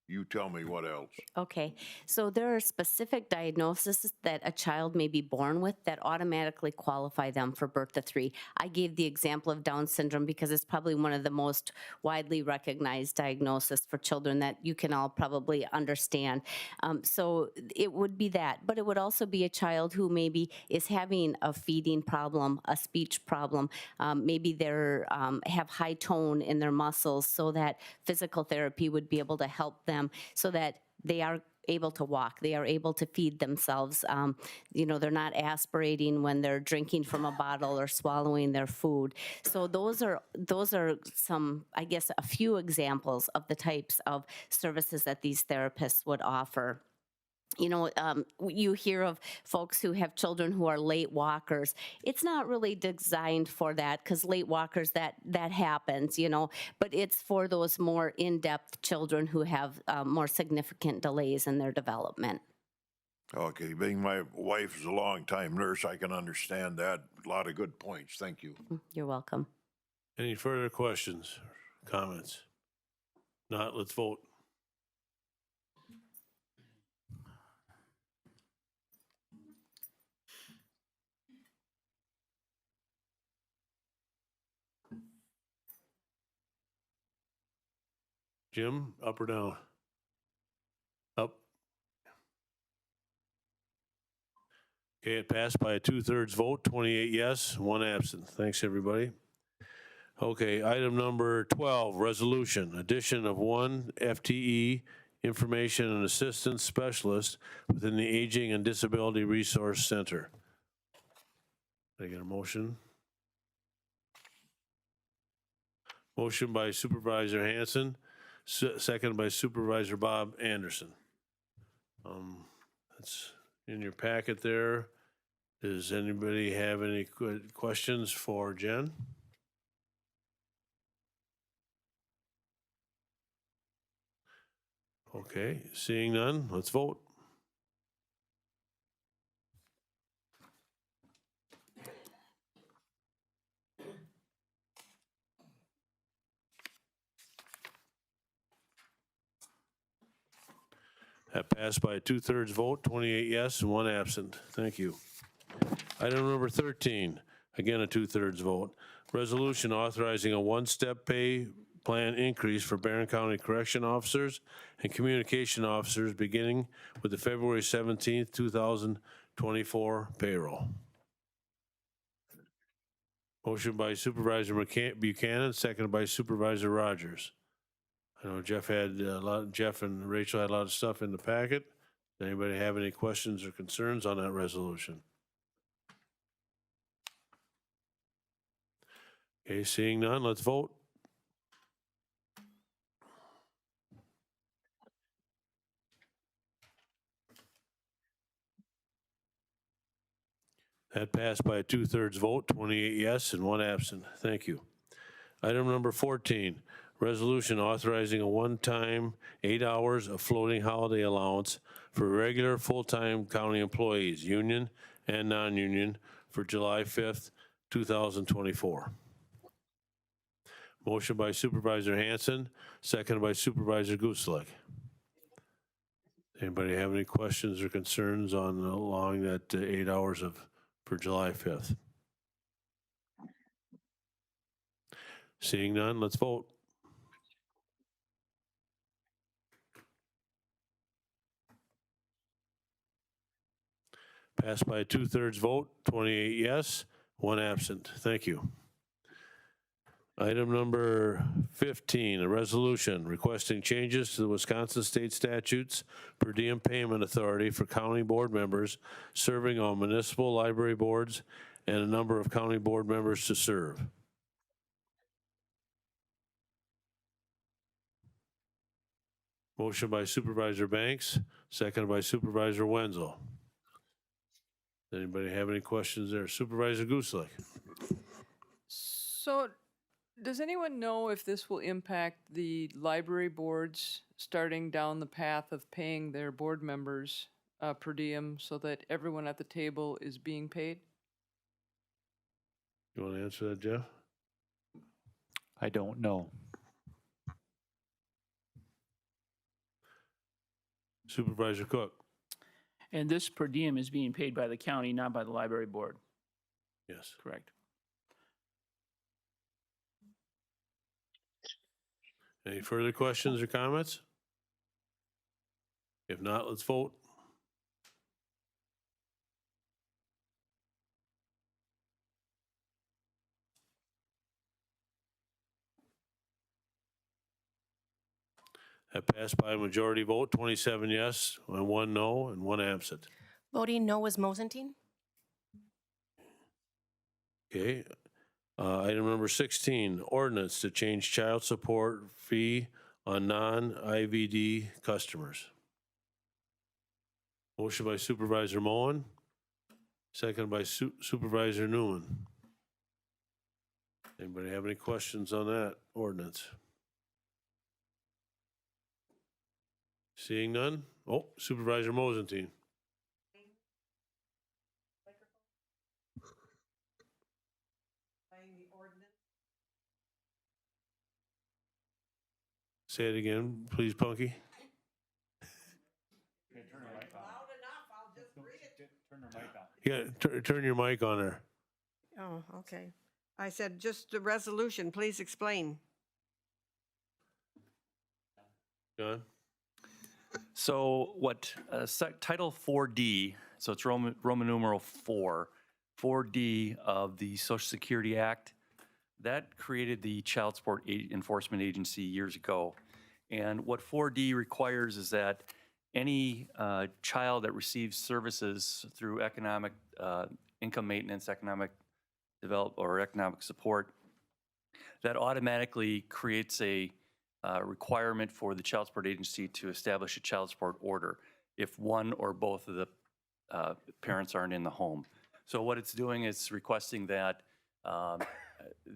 you tell me what else. Okay, so there are specific diagnoses that a child may be born with that automatically qualify them for birth to 3. I gave the example of Down syndrome because it's probably one of the most widely recognized diagnoses for children that you can all probably understand. So it would be that, but it would also be a child who maybe is having a feeding problem, a speech problem. Maybe they're have high tone in their muscles, so that physical therapy would be able to help them so that they are able to walk, they are able to feed themselves. They're not aspirating when they're drinking from a bottle or swallowing their food. So those are some, I guess, a few examples of the types of services that these therapists would offer. you know, you hear of folks who have children who are late walkers. It's not really designed for that, because late walkers, that happens, you know, but it's for those more in-depth children who have more significant delays in their development. Okay, being my wife is a longtime nurse, I can understand that. A lot of good points. Thank you. You're welcome. Any further questions, comments? Not, let's vote. Jim, up or down? Up. Okay, it passed by a 2/3 vote, 28 yes, 1 absent. Thanks, everybody. Okay, item number 12, resolution, addition of 1 FTE, information and assistance specialist within the Aging and Disability Resource Center. Can I get a motion? Motion by Supervisor Hanson, second by Supervisor Bob Anderson. That's in your packet there. Does anybody have any questions for Jen? Okay, seeing none, let's vote. That passed by a 2/3 vote, 28 yes and 1 absent. Thank you. Item number 13, again a 2/3 vote. Resolution authorizing a one-step pay plan increase for Barron County Correction Officers and Communication Officers beginning with the February 17th, 2024 payroll. Motion by Supervisor Buchanan, seconded by Supervisor Rogers. I know Jeff and Rachel had a lot of stuff in the packet. Does anybody have any questions or concerns on that resolution? Okay, seeing none, let's vote. That passed by a 2/3 vote, 28 yes and 1 absent. Thank you. Item number 14, resolution authorizing a one-time 8 hours of floating holiday allowance for regular full-time county employees, union and non-union, for July 5th, 2024. Motion by Supervisor Hanson, seconded by Supervisor Guslek. Anybody have any questions or concerns on allowing that 8 hours for July 5th? Seeing none, let's vote. Passed by a 2/3 vote, 28 yes, 1 absent. Thank you. Item number 15, a resolution requesting changes to the Wisconsin State Statutes per diem payment authority for county board members serving on municipal library boards and a number of county board members to serve. Motion by Supervisor Banks, seconded by Supervisor Wenzel. Does anybody have any questions there? Supervisor Guslek. So, does anyone know if this will impact the library boards starting down the path of paying their board members per diem so that everyone at the table is being paid? You want to answer that, Jeff? I don't know. Supervisor Cook. And this per diem is being paid by the county, not by the library board. Yes. Correct. Any further questions or comments? If not, let's vote. That passed by a majority vote, 27 yes, and 1 no, and 1 absent. Voting no was Mosentine. Okay. Item number 16, ordinance to change child support fee on non-IVD customers. Motion by Supervisor Moen, second by Supervisor Newman. Anybody have any questions on that ordinance? Seeing none? Oh, Supervisor Mosentein. Say it again, please, Punky. Yeah, turn your mic on there. Oh, okay. I said just the resolution, please explain. John? So what, Title 4D, so it's Roman numeral 4, 4D of the Social Security Act, that created the Child Support Enforcement Agency years ago. And what 4D requires is that any child that receives services through economic income maintenance, economic develop or economic support, that automatically creates a requirement for the Child Support Agency to establish a child support order if one or both of the parents aren't in the home. So what it's doing is requesting that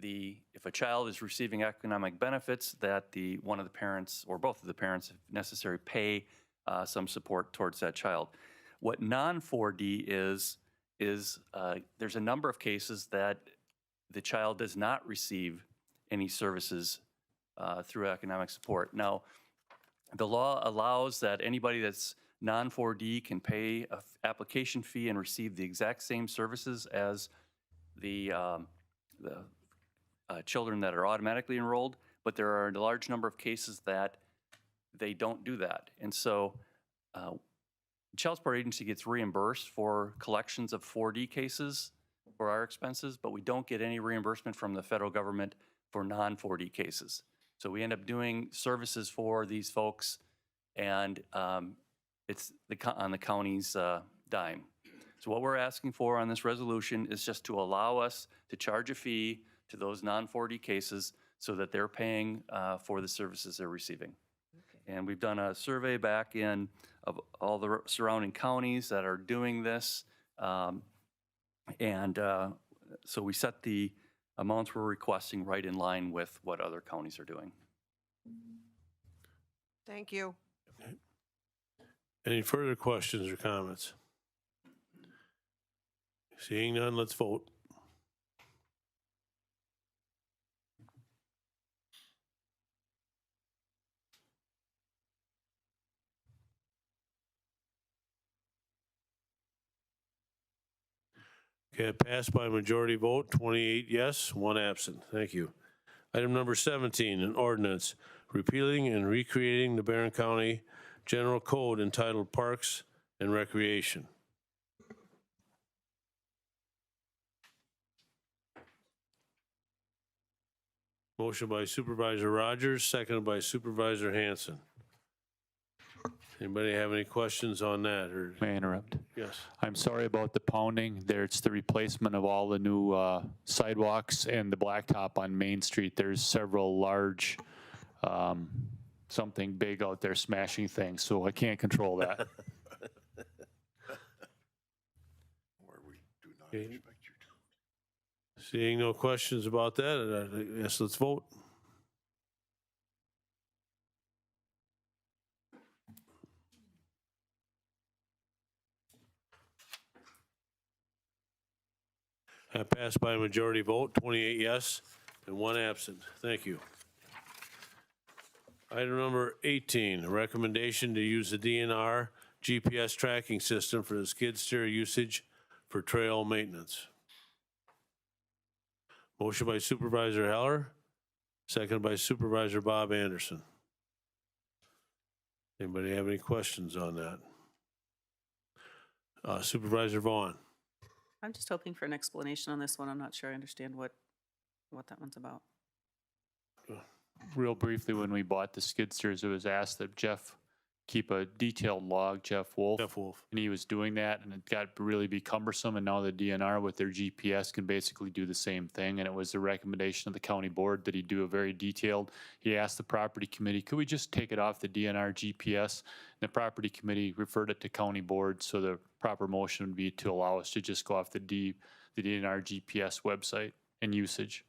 if a child is receiving economic benefits, that one of the parents or both of the parents, if necessary, pay some support towards that child. What non-4D is there's a number of cases that the child does not receive any services through economic support. Now, the law allows that anybody that's non-4D can pay an application fee and receive the exact same services as the children that are automatically enrolled, but there are a large number of cases that they don't do that. And so Child Support Agency gets reimbursed for collections of 4D cases for our expenses, but we don't get any reimbursement from the federal government for non-4D cases. So we end up doing services for these folks, and it's on the county's dime. So what we're asking for on this resolution is just to allow us to charge a fee to those non-4D cases so that they're paying for the services they're receiving. And we've done a survey back in of all the surrounding counties that are doing this. So we set the amounts we're requesting right in line with what other counties are doing. Thank you. Any further questions or comments? Seeing none, let's vote. Okay, passed by majority vote, 28 yes, 1 absent. Thank you. Item number 17, an ordinance repealing and recreating the Barron County General Code entitled Parks and Recreation. Motion by Supervisor Rogers, seconded by Supervisor Hanson. Anybody have any questions on that? Or May I interrupt? yes. I'm sorry about the pounding. It's the replacement of all the new sidewalks and the blacktop on Main Street. There's several large, something big out there smashing things, so I can't control that. Okay. Seeing no questions about that, I guess let's vote. Passed by a majority vote, 28 yes and 1 absent. Thank you. Item number 18, a recommendation to use the DNR GPS tracking system for the skid steer usage for trail maintenance. Motion by Supervisor Heller, seconded by Supervisor Bob Anderson. Anybody have any questions on that? Supervisor Vaughn. I'm just hoping for an explanation on this one. I'm not sure I understand what that one's about. Real briefly, when we bought the skid steers, it was asked that Jeff keep a detailed log, Jeff Wolf. Jeff Wolf. And he was doing that, and it got really be cumbersome, and now the DNR with their GPS can basically do the same thing, and it was the recommendation of the county board that he do a very detailed, he asked the property committee, could we just take it off the DNR GPS? And the property committee referred it to county board, so the proper motion would be to allow us to just go off the DNR GPS website and usage.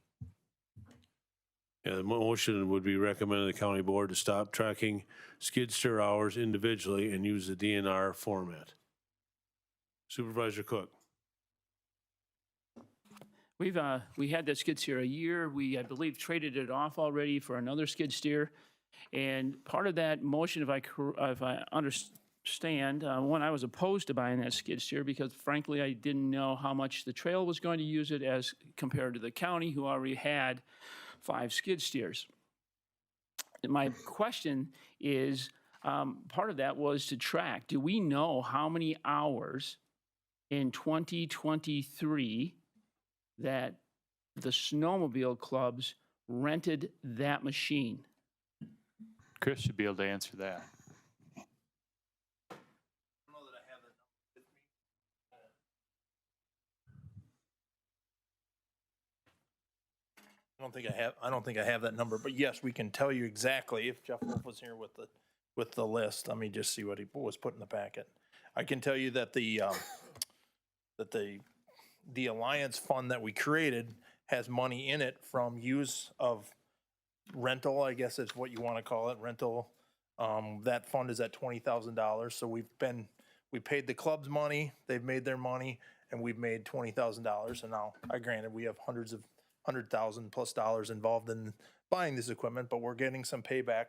Yeah, the motion would be recommending the county board to stop tracking skid steer hours individually and use the DNR format. Supervisor Cook. We had that skid steer a year. We, I believe, traded it off already for another skid steer. And part of that motion, if I understand, one, I was opposed to buying that skid steer because frankly, I didn't know how much the trail was going to use it as compared to the county who already had 5 skid steers. And my question is, part of that was to track. Do we know how many hours in 2023 that the snowmobile clubs rented that machine? Chris should be able to answer that. I don't think I have that number, but yes, we can tell you exactly if Jeff Wolf was here with the list. Let me just see what he was put in the packet. I can tell you that the Alliance Fund that we created has money in it from use of rental, I guess is what you want to call it, rental. That fund is at $20,000. So we paid the club's money, they've made their money, and we've made $20,000. And now, granted, we have $100,000+ involved in buying this equipment, but we're getting some payback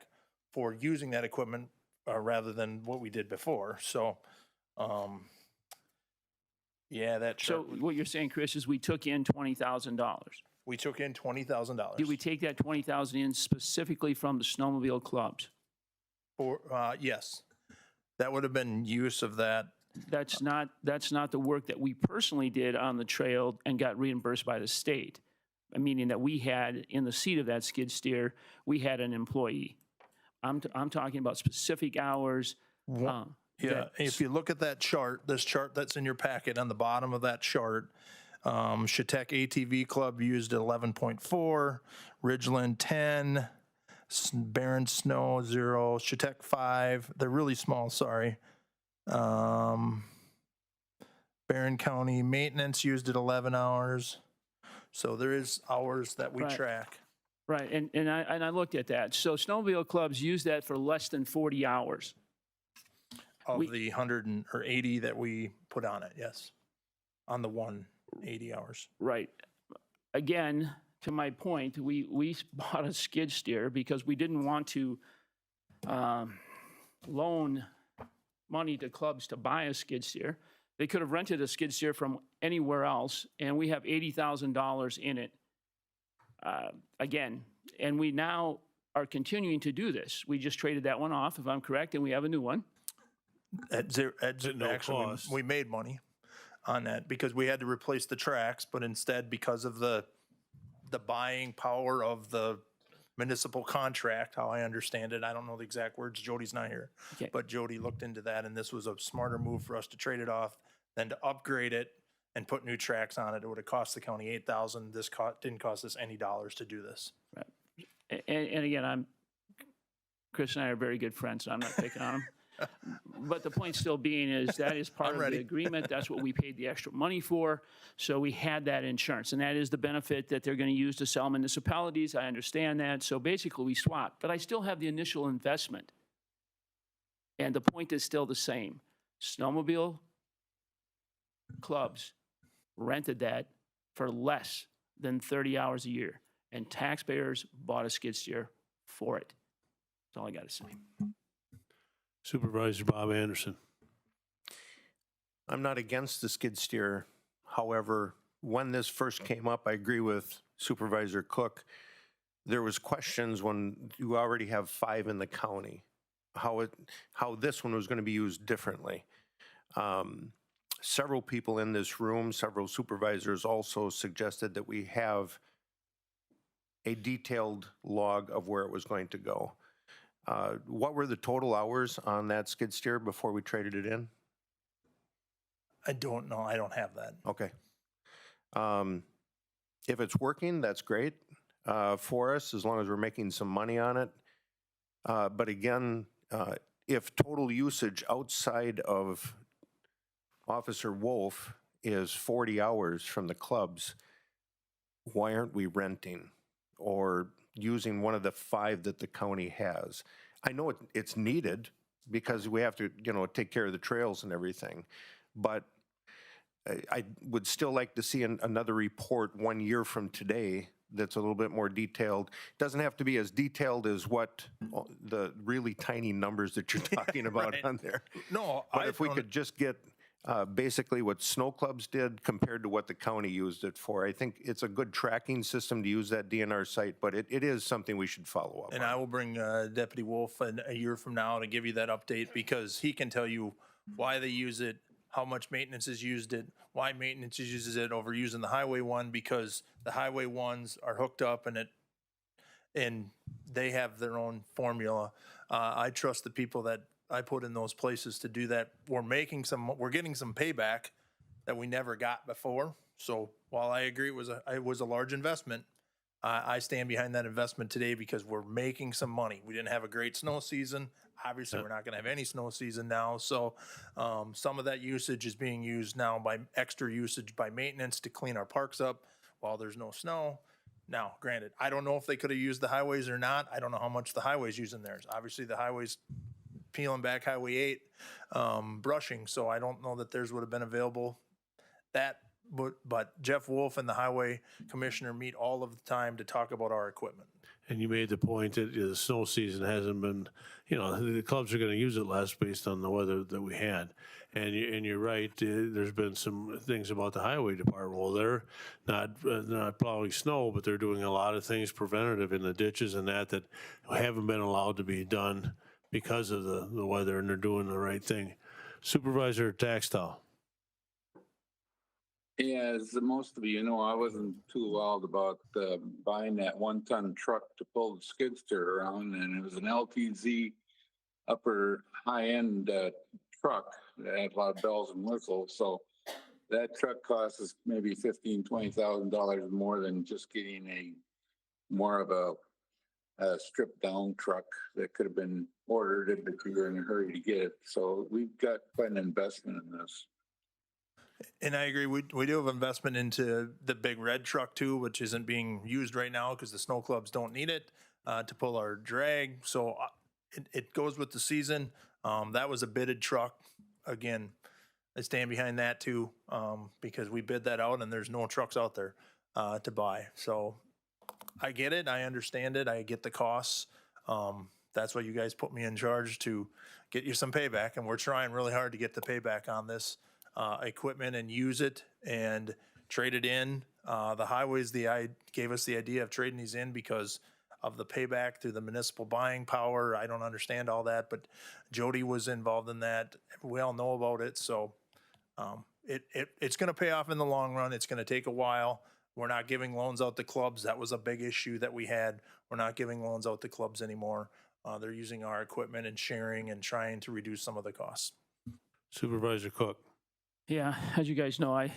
for using that equipment rather than what we did before. So, yeah, that. So what you're saying, Chris, is we took in $20,000. We took in $20,000. Did we take that $20,000 in specifically from the snowmobile clubs? Yes, that would have been use of that. That's not the work that we personally did on the trail and got reimbursed by the state. Meaning that we had in the seat of that skid steer, we had an employee. I'm talking about specific hours. Yeah, if you look at that chart, this chart that's in your packet on the bottom of that chart, Chautauqua ATV Club used 11.4, Ridgeland 10, Barron Snow 0, Chautauqua 5. They're really small, sorry. Barron County Maintenance used it 11 hours. So there is hours that we track. Right, and I looked at that. So snowmobile clubs use that for less than 40 hours. Of the 180 that we put on it, yes. On the 180 hours. Right. Again, to my point, we bought a skid steer because we didn't want to loan money to clubs to buy a skid steer. They could have rented a skid steer from anywhere else, and we have $80,000 in it. Again, and we now are continuing to do this. We just traded that one off, if I'm correct, and we have a new one. At no cost. We made money on that because we had to replace the tracks, but instead, because of the buying power of the municipal contract, how I understand it, I don't know the exact words, Jody's not here, but Jody looked into that, and this was a smarter move for us to trade it off than to upgrade it and put new tracks on it. It would have cost the county $8,000. This didn't cost us any dollars to do this. Right. And again, Chris and I are very good friends, so I'm not picking on him. But the point still being is that is part of the agreement. That's what we paid the extra money for. So we had that insurance, and that is the benefit that they're going to use to sell municipalities. I understand that. So basically we swapped, but I still have the initial investment. And the point is still the same. Snowmobile clubs rented that for less than 30 hours a year, and taxpayers bought a skid steer for it. That's all I got to say. Supervisor Bob Anderson. I'm not against the skid steer. However, when this first came up, I agree with Supervisor Cook. There was questions when you already have 5 in the county, how this one was going to be used differently. Several people in this room, several supervisors also suggested that we have a detailed log of where it was going to go. What were the total hours on that skid steer before we traded it in? I don't know. I don't have that. Okay. If it's working, that's great for us, as long as we're making some money on it. But again, if total usage outside of Officer Wolf is 40 hours from the clubs, why aren't we renting or using one of the 5 that the county has? I know it's needed because we have to, take care of the trails and everything, but I would still like to see another report 1 year from today that's a little bit more detailed. Doesn't have to be as detailed as what the really tiny numbers that you're talking about Right. on there. No, But if we could just get basically what snow clubs did compared to what the county used it for, I think it's a good tracking system to use that DNR site, but it is something we should follow up And on. I will bring Deputy Wolf a year from now to give you that update because he can tell you why they use it, how much maintenance is used it, why maintenance uses it over using the highway one, because the highway ones are hooked up and they have their own formula. I trust the people that I put in those places to do that. We're getting some payback that we never got before. So while I agree it was a large investment, I stand behind that investment today because we're making some money. We didn't have a great snow season. Obviously, we're not going to have any snow season now. So some of that usage is being used now by extra usage by maintenance to clean our parks up while there's no snow. Now, granted, I don't know if they could have used the highways or not. I don't know how much the highway's using theirs. Obviously, the highway's peeling back Highway 8, brushing, so I don't know that theirs would have been available. But Jeff Wolf and the highway commissioner meet all of the time to talk about our equipment. And you made the point that the snow season hasn't been, the clubs are going to use it less based on the weather that we had. And you're right, there's been some things about the highway department. Well, they're not plowing snow, but they're doing a lot of things preventative in the ditches and that haven't been allowed to be done because of the weather, and they're doing the right thing. Supervisor Taxtell. Yeah, as most of you know, I wasn't too wild about buying that 1-ton truck to pull the skid steer around, and it was an LTZ upper high-end truck that had a lot of bells and whistles. So that truck costs us maybe $15,000-$20,000 more than just getting more of a stripped down truck that could have been ordered if you were in a hurry to get it. So we've got quite an investment in this. And I agree, we do have investment into the big red truck too, which isn't being used right now because the snow clubs don't need it to pull our drag. So it goes with the season. That was a bidded truck. Again, I stand behind that too because we bid that out and there's no trucks out there to buy. So I get it. I understand it. I get the costs. That's why you guys put me in charge to get you some payback. And we're trying really hard to get the payback on this equipment and use it and trade it in. The highways, gave us the idea of trading these in because of the payback through the municipal buying power. I don't understand all that, but Jody was involved in that. We all know about it. So it's going to pay off in the long run. It's going to take a while. We're not giving loans out to clubs. That was a big issue that we had. We're not giving loans out to clubs anymore. They're using our equipment and sharing and trying to reduce some of the costs. Supervisor Cook. Yeah, as you guys know, I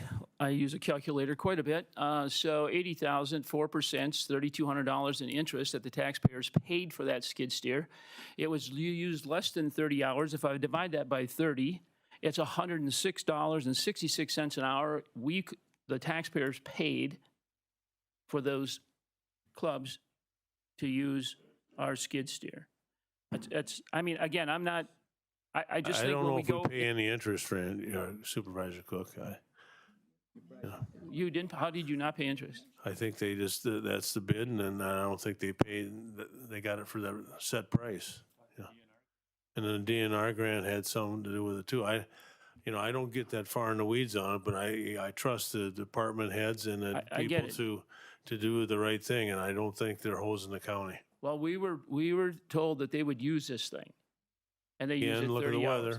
use a calculator quite a bit. So 80,000, 4%, $3,200 in interest that the taxpayers paid for that skid steer. It was used less than 30 hours. If I divide that by 30, it's $106.66 an hour. The taxpayers paid for those clubs to use our skid steer. Again, I'm not. I just think don't when know we if go. we pay any interest for Supervisor Cook. You didn't. How did you not pay interest? I think they just that's the bid, and then I don't think they paid. They got it for the set price. Yeah. And then the DNR grant had something to do with it too. I don't get that far in the weeds on it, but I trust the department heads and the people to do the right thing, and I don't think they're hosing the county. Well, we were told that they would use this thing, and they use it 30 hours.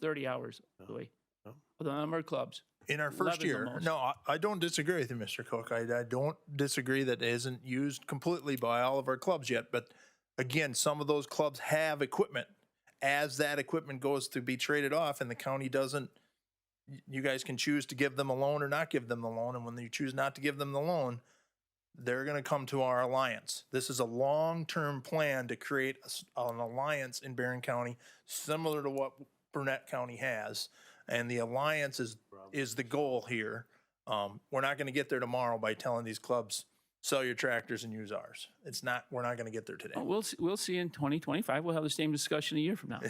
30 hours, Louis. The number of clubs. In our first 11 year, no, I don't disagree with you, Mr. Cook. I don't disagree that it isn't used completely by all of our clubs yet, but Again, some of those clubs have equipment. As that equipment goes to be traded off and the county doesn't, you guys can choose to give them a loan or not give them the loan. And when you choose not to give them the loan, they're going to come to our alliance. This is a long-term plan to create an alliance in Barron County, similar to what Burnett County has. And the alliance is the goal here. We're not going to get there tomorrow by telling these clubs, sell your tractors and use ours. It's not, we're not going to get there today. Well, we'll see in 2025. We'll have the same discussion a year from now.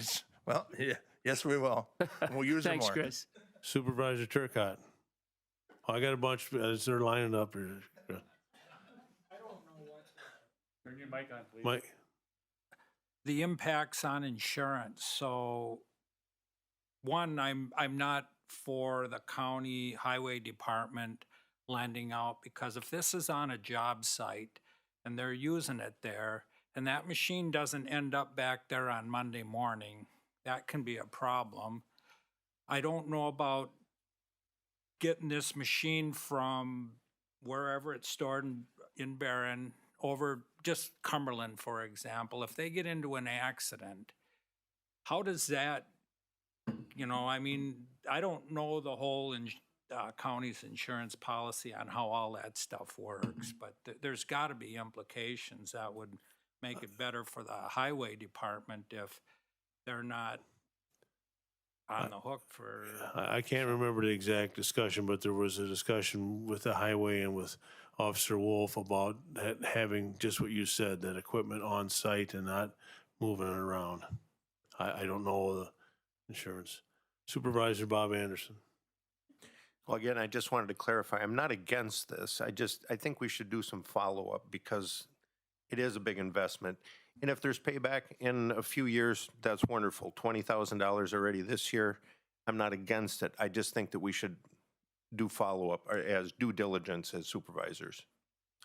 Well, yeah, yes, we will. We'll use it Thanks, more. Chris. Supervisor Turcott. I got a bunch as they're lining up here. Turn your mic on, please. Mike, The impacts on insurance. So one, I'm not for the county highway department lending out, because if this is on a job site and they're using it there and that machine doesn't end up back there on Monday morning, that can be a problem. I don't know about getting this machine from wherever it's stored in Barron over just Cumberland, for example. If they get into an accident, how does that, I mean, I don't know the whole county's insurance policy on how all that stuff works, but there's got to be implications that would make it better for the highway department if they're not on the hook for. I can't remember the exact discussion, but there was a discussion with the highway and with Officer Wolf about having just what you said, that equipment on site and not moving it around. I don't know the insurance. Supervisor Bob Anderson. Well, again, I just wanted to clarify, I'm not against this. I think we should do some follow-up because it is a big investment. And if there's payback in a few years, that's wonderful. $20,000 already this year. I'm not against it. I just think that we should do follow-up as due diligence as supervisors.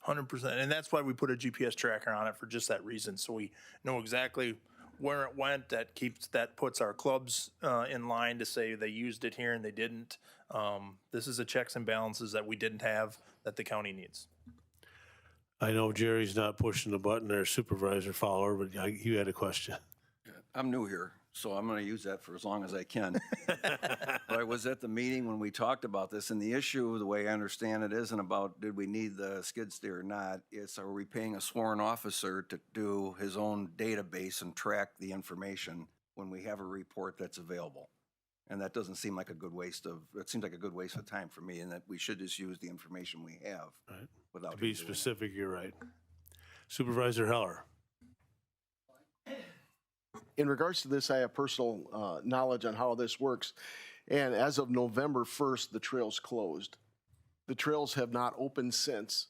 100%. And that's why we put a GPS tracker on it, for just that reason. So we know exactly where it went. That puts our clubs in line to say they used it here and they didn't. This is a checks and balances that we didn't have that the county needs. I know Jerry's not pushing the button there, Supervisor Fowler, but you had a question. I'm new here, so I'm going to use that for as long as I can. But I was at the meeting when we talked about this, and the issue, the way I understand it, isn't about did we need the skid steer or not. It's are we paying a sworn officer to do his own database and track the information when we have a report that's available. And that doesn't seem like a good waste of, it seems like a good waste of time for me, and that we should just use the information we have. Right. Without To be specific, you're right. Supervisor Heller. In regards to this, I have personal knowledge on how this works. And as of November 1st, the trail's closed. The trails have not opened since.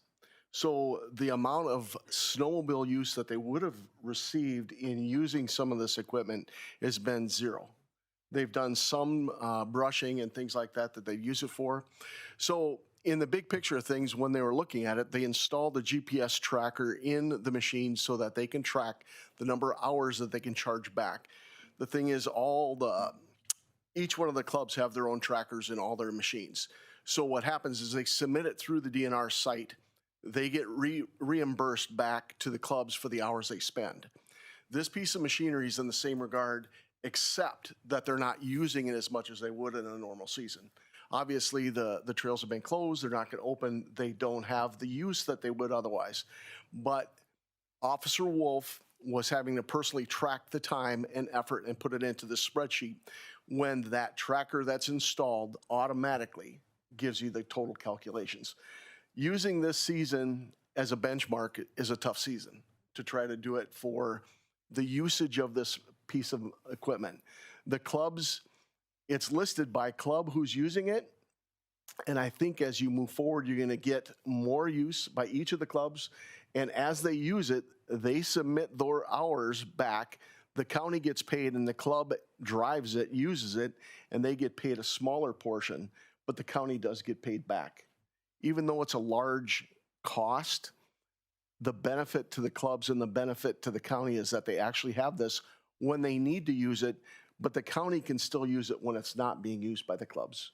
So the amount of snowmobile use that they would have received in using some of this equipment has been zero. They've done some brushing and things like that they use it for. So in the big picture of things, when they were looking at it, they installed a GPS tracker in the machine so that they can track the number of hours that they can charge back. The thing is, each one of the clubs have their own trackers in all their machines. So what happens is they submit it through the DNR site. They get reimbursed back to the clubs for the hours they spend. This piece of machinery is in the same regard, except that they're not using it as much as they would in a normal season. Obviously, the trails have been closed. They're not going to open. They don't have the use that they would otherwise. But Officer Wolf was having to personally track the time and effort and put it into the spreadsheet when that tracker that's installed automatically gives you the total calculations. Using this season as a benchmark is a tough season to try to do it for the usage of this piece of equipment. The clubs, it's listed by club who's using it. And I think as you move forward, you're going to get more use by each of the clubs. And as they use it, they submit their hours back. The county gets paid and the club drives it, uses it, and they get paid a smaller portion, but the county does get paid back. Even though it's a large cost, the benefit to the clubs and the benefit to the county is that they actually have this when they need to use it, but the county can still use it when it's not being used by the clubs.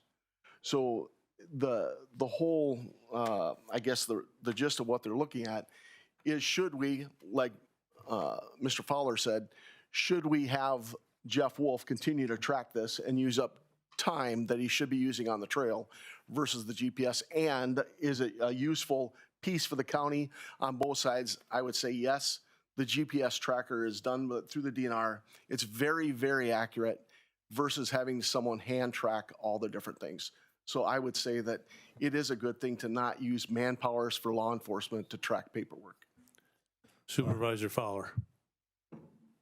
So the whole, I guess the gist of what they're looking at is, should we, like Mr. Fowler said, should we have Jeff Wolf continue to track this and use up time that he should be using on the trail versus the GPS? And is it a useful piece for the county on both sides? I would say yes. The GPS tracker is done through the DNR. It's very, very accurate versus having someone hand track all the different things. So I would say that it is a good thing to not use manpowers for law enforcement to track paperwork. Supervisor Fowler. Do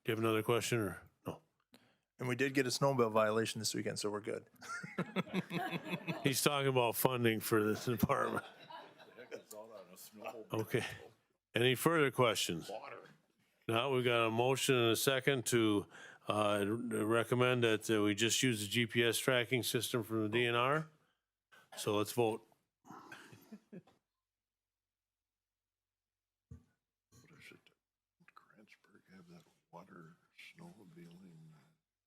you have another question or no? And we did get a snowmobile violation this weekend, so we're good. He's talking about funding for this department. Okay. Any further questions? Now we've got a motion and a second to recommend that we just use the GPS tracking system from the DNR. So let's vote. Water snowmobiling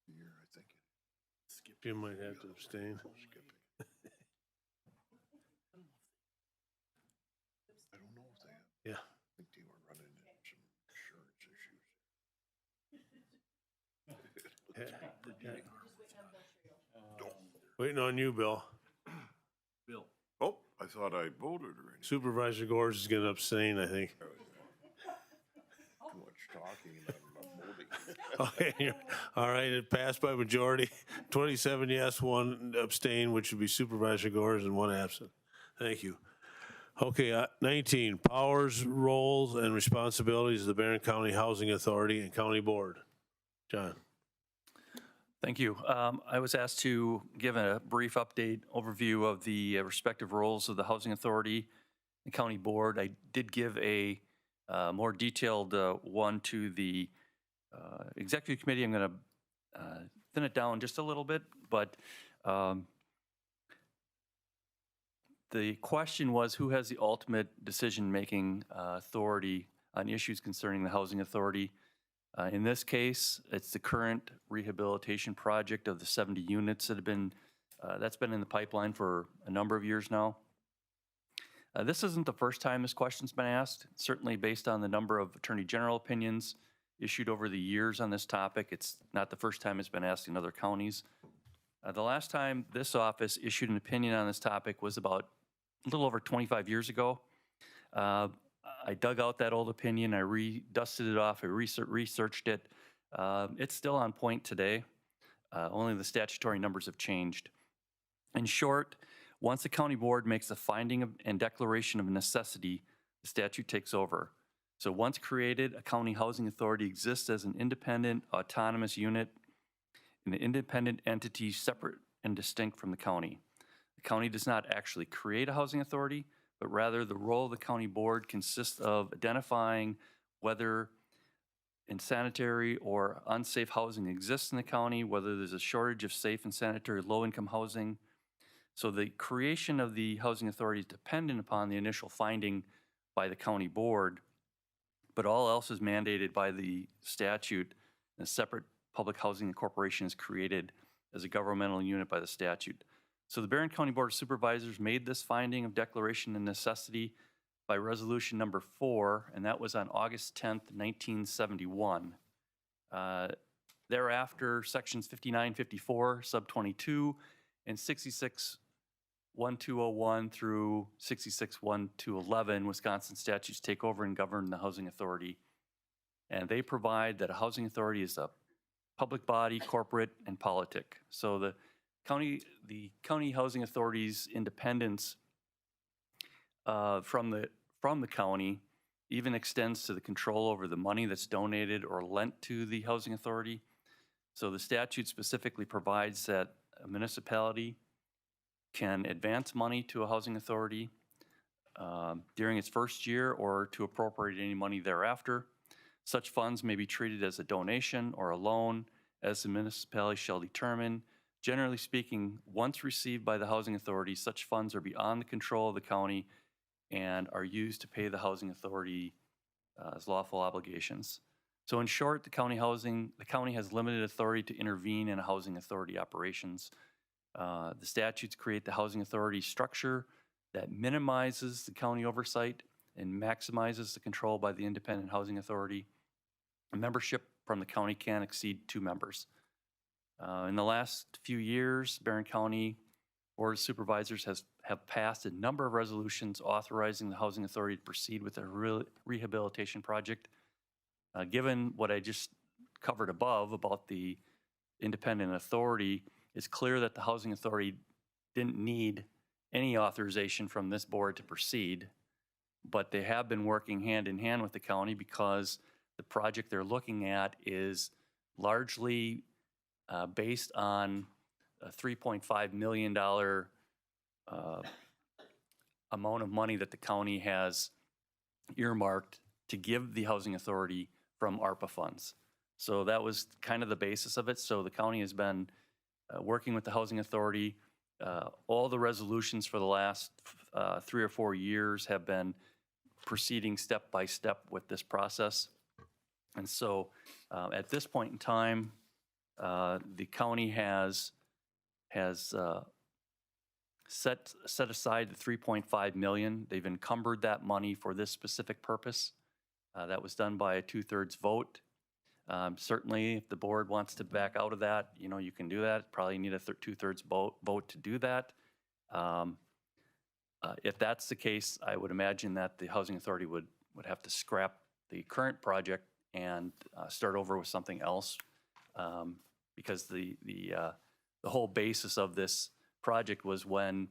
year, I think. You might have to abstain. I don't know if they have. Yeah. I think they were running into some insurance issues. Waiting on you, Bill. Bill. Oh, I thought I voted already. Supervisor Gores is going to abstain, I think. Too much talking and not enough voting. Okay, all right, it passed by majority, 27 yes, 1 abstain, which would be Supervisor Gores and 1 absent. Thank you. Okay, 19, powers, roles, and responsibilities of the Barron County Housing Authority and County Board. John. Thank you. I was asked to give a brief update overview of the respective roles of the Housing Authority and County Board. I did give a more detailed one to the Executive Committee. I'm going to thin it down just a little bit, but the question was, who has the ultimate decision-making authority on issues concerning the Housing Authority? In this case, it's the current rehabilitation project of the 70 units that have been, that's been in the pipeline for a number of years now. This isn't the first time this question's been asked. Certainly based on the number of Attorney General opinions issued over the years on this topic, it's not the first time it's been asked in other counties. The last time this office issued an opinion on this topic was about a little over 25 years ago. I dug out that old opinion, I dusted it off, I researched it. It's still on point today, only the statutory numbers have changed. In short, once the county board makes a finding and declaration of necessity, the statute takes over. So once created, a county housing authority exists as an independent, autonomous unit, an independent entity separate and distinct from the county. The county does not actually create a housing authority, but rather the role of the county board consists of identifying whether insanitary or unsafe housing exists in the county, whether there's a shortage of safe and sanitary low-income housing. So the creation of the housing authority is dependent upon the initial finding by the county board, but all else is mandated by the statute. A separate public housing corporation is created as a governmental unit by the statute. So the Barron County Board of Supervisors made this finding of declaration of necessity by resolution number 4, and that was on August 10th, 1971. Thereafter, sections 5954, sub 22, and 661201 through 661211 Wisconsin statutes take over and govern the housing authority. And they provide that a housing authority is a public body, corporate, and politic. So the county housing authority's independence from the county even extends to the control over the money that's donated or lent to the housing authority. So the statute specifically provides that a municipality can advance money to a housing authority during its first year or to appropriate any money thereafter. Such funds may be treated as a donation or a loan as the municipality shall determine. Generally speaking, once received by the housing authority, such funds are beyond the control of the county and are used to pay the housing authority's lawful obligations. So in short, the county has limited authority to intervene in housing authority operations. The statutes create the housing authority structure that minimizes the county oversight and maximizes the control by the independent housing authority. membership from the county can't exceed 2 members. In the last few years, Barron County Board of Supervisors have passed a number of resolutions authorizing the Housing Authority to proceed with a rehabilitation project. Given what I just covered above about the independent authority, it's clear that the Housing Authority didn't need any authorization from this board to proceed, but they have been working hand in hand with the county because the project they're looking at is largely based on a $3.5 million amount of money that the county has earmarked to give the Housing Authority from ARPA funds. So that was kind of the basis of it. So the county has been working with the Housing Authority. All the resolutions for the last 3 or 4 years have been proceeding step by step with this process. And so at this point in time, the county has set aside the $3.5 million. They've encumbered that money for this specific purpose. That was done by a 2/3 vote. Certainly, if the board wants to back out of that, you can do that. Probably need a 2/3 vote to do that. If that's the case, I would imagine that the Housing Authority would have to scrap the current project and start over with something else, because the whole basis of this project was when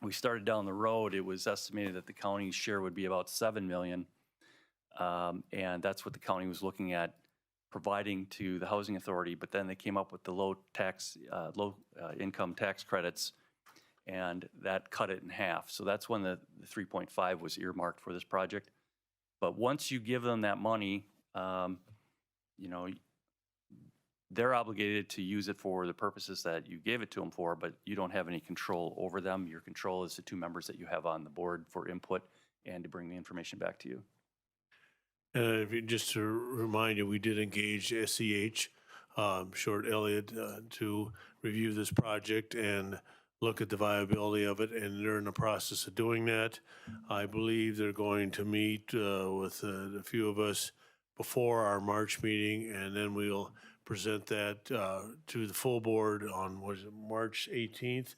we started down the road, it was estimated that the county's share would be about $7 million. And that's what the county was looking at providing to the Housing Authority, but then they came up with the low income tax credits, and that cut it in half. So that's when the 3.5 was earmarked for this project. But once you give them that money, they're obligated to use it for the purposes that you gave it to them for, but you don't have any control over them. Your control is the 2 members that you have on the board for input and to bring the information back to you. Just to remind you, we did engage SEH, Short Elliott, to review this project and look at the viability of it, and they're in the process of doing that. I believe they're going to meet with a few of us before our March meeting, and then we'll present that to the full board on, was it March 18th?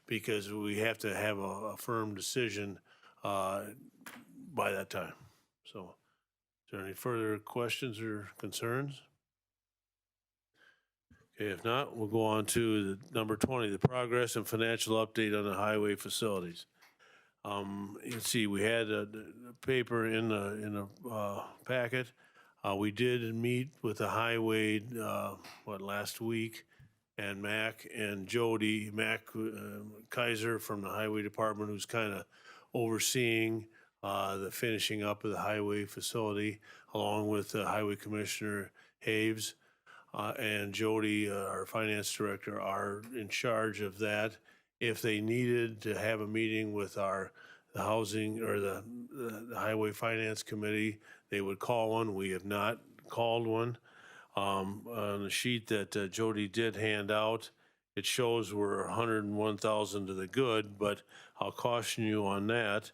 Because we have to have a firm decision by that time. So, is there any further questions or concerns? Okay, if not, we'll go on to number 20, the progress and financial update on the highway facilities. You can see we had a paper in the packet. We did meet with the highway, last week, and Mac and Jody, Kaiser from the highway department, who's kind of overseeing the finishing up of the highway facility, along with Highway Commissioner Haves, and Jody, our finance director, are in charge of that. If they needed to have a meeting with the housing or the highway finance committee, they would call one. We have not called one. On the sheet that Jody did hand out, it shows we're 101,000 to the good, but I'll caution you on that,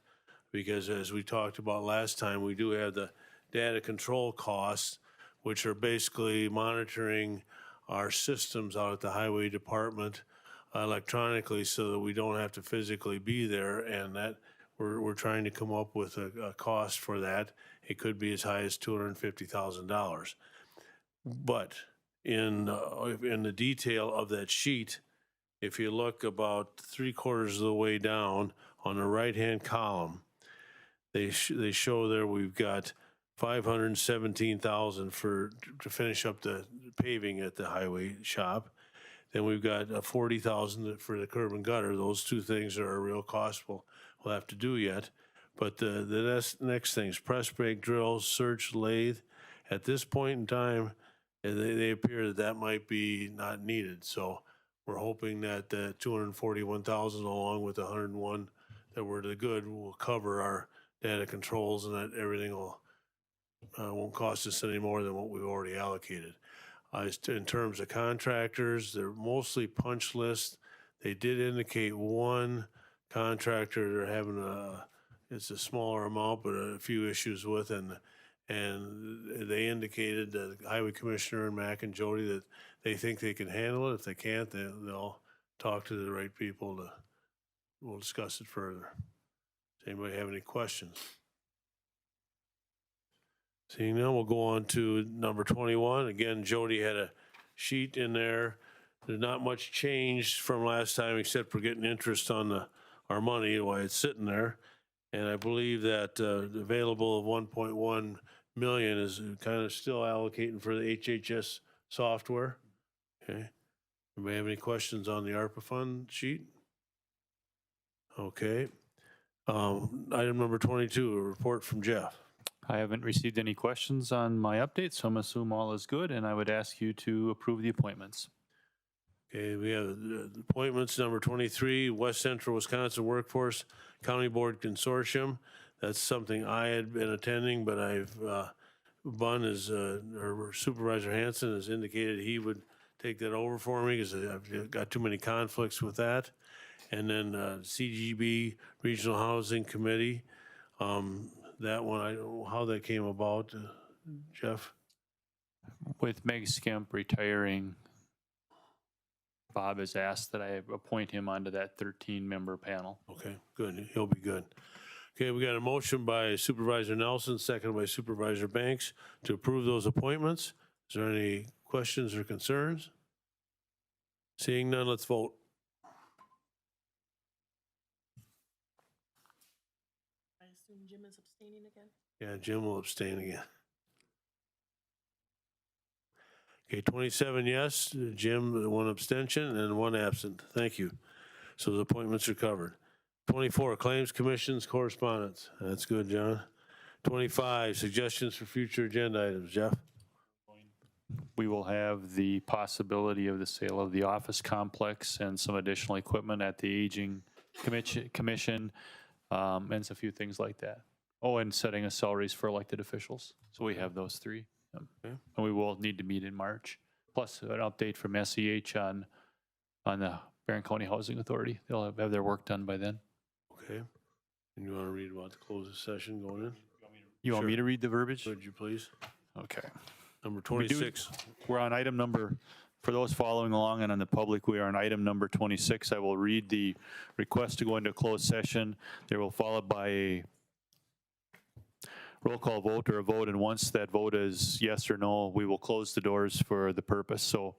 because as we talked about last time, we do have the data control costs, which are basically monitoring our systems out at the highway department electronically, so that we don't have to physically be there, and that we're trying to come up with a cost for that. It could be as high as $250,000. But in the detail of that sheet, if you look about 3/4 of the way down on the right-hand column, they show there we've got $517,000 to finish up the paving at the highway shop. Then we've got $40,000 for the curb and gutter. Those 2 things are a real cost we'll have to do yet. But the next things, press brake drills, search lathe. At this point in time, they appear that might be not needed. So we're hoping that the $241,000 along with the 101 that were to the good will cover our data controls, and that everything won't cost us any more than what we've already allocated. In terms of contractors, they're mostly punch lists. They did indicate one contractor they're having it's a smaller amount, but a few issues with, and And they indicated, the Highway Commissioner and Mac and Jody, that they think they can handle it. If they can't, they'll talk to the right people we'll discuss it further. Does anybody have any questions? Seeing none, we'll go on to number 21. Again, Jody had a sheet in there. There's not much changed from last time except for getting interest on our money while it's sitting there. And I believe that the available of 1.1 million is kind of still allocating for the HHS software. Okay. Anybody have any questions on the ARPA fund sheet? Okay. Item number 22, a report from Jeff. I haven't received any questions on my update, so I'm assuming all is good, and I would ask you to approve the appointments. Okay, we have appointments number 23, West Central Wisconsin Workforce County Board Consortium. That's something I had been attending, but Bun is, or Supervisor Hanson has indicated he would take that over for me because I've got too many conflicts with that. And then CGB Regional Housing Committee. That one, I don't know how that came about, Jeff. With Meg Skemp retiring, Bob has asked that I appoint him onto that 13-member panel. Okay, good. He'll be good. Okay, we got a motion by Supervisor Nelson, seconded by Supervisor Banks to approve those appointments. Is there any questions or concerns? Seeing none, let's vote. I assume Jim is abstaining again? Yeah, Jim will abstain again. Okay, 27 yes, Jim, 1 abstention, and 1 absent. Thank you. So the appointments are covered. 24, Claims Commission's correspondence. That's good, John. 25, suggestions for future agenda items. Jeff? We will have the possibility of the sale of the office complex and some additional equipment at the Aging Commission, and a few things like that. Oh, and setting of salaries for elected officials. So we have those 3. Okay. And we will need to meet in March. Plus an update from SEH on the Barron County Housing Authority. They'll have their work done by then. Okay. And you want to read about the closed session going in? You want me to read the verbiage? Would you please? Okay. Number 26. We're on item number, for those following along and on the public, we are on item number 26. I will read the request to go into a closed session. There will follow by a roll call vote or a vote, and once that vote is yes or no, we will close the doors for the purpose. So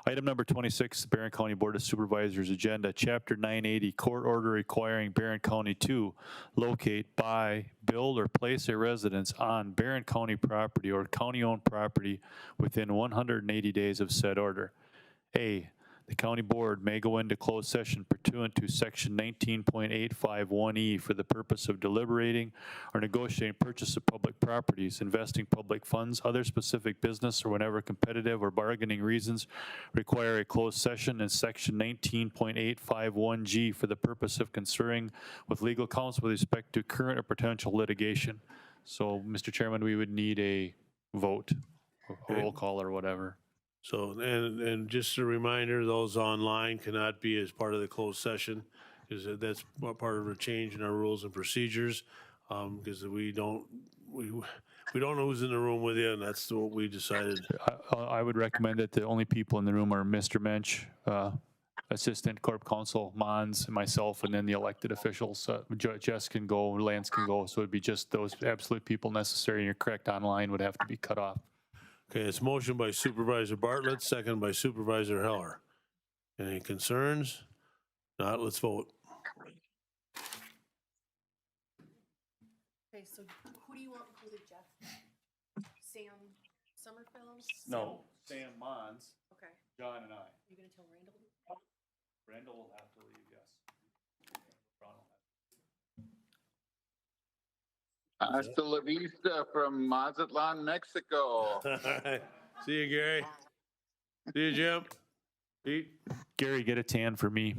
item number 26, the Barron County Board of Supervisors agenda, Chapter 980, court order requiring Barron County to locate, buy, build, or place a residence on Barron County property or county-owned property within 180 days of said order. A, the county board may go into closed session pursuant to section 19.851E for the purpose of deliberating or negotiating purchase of public properties, investing public funds, other specific business, or whenever competitive or bargaining reasons require a closed session, and section 19.851G for the purpose of conferring with legal counsel with respect to current or potential litigation. So, Mr. Chairman, we would need a vote, a roll call or whatever. So, and just a reminder, those online cannot be as part of the closed session, because that's part of a change in our rules and procedures, because we don't know who's in the room with you, and that's what we decided. I would recommend that the only people in the room are Mr. Mensch, Assistant Corp Counsel Mons, and myself, and then the elected officials. Jess can go, Lance can go, so it'd be just those absolute people necessary, and you're correct, online would have to be cut off. Okay, it's motion by Supervisor Bartlett, second by Supervisor Heller. Any concerns? Not, let's vote. Okay, so who do you want included, Jeff? Sam Summerfield? No, Sam Mons, Okay. John, and I. You gonna tell Randall? Randall will have to leave, yes. Hasta la vista from Mazatlan, Mexico. See you, Gary. See you, Jim. Pete. Gary, get a tan for me.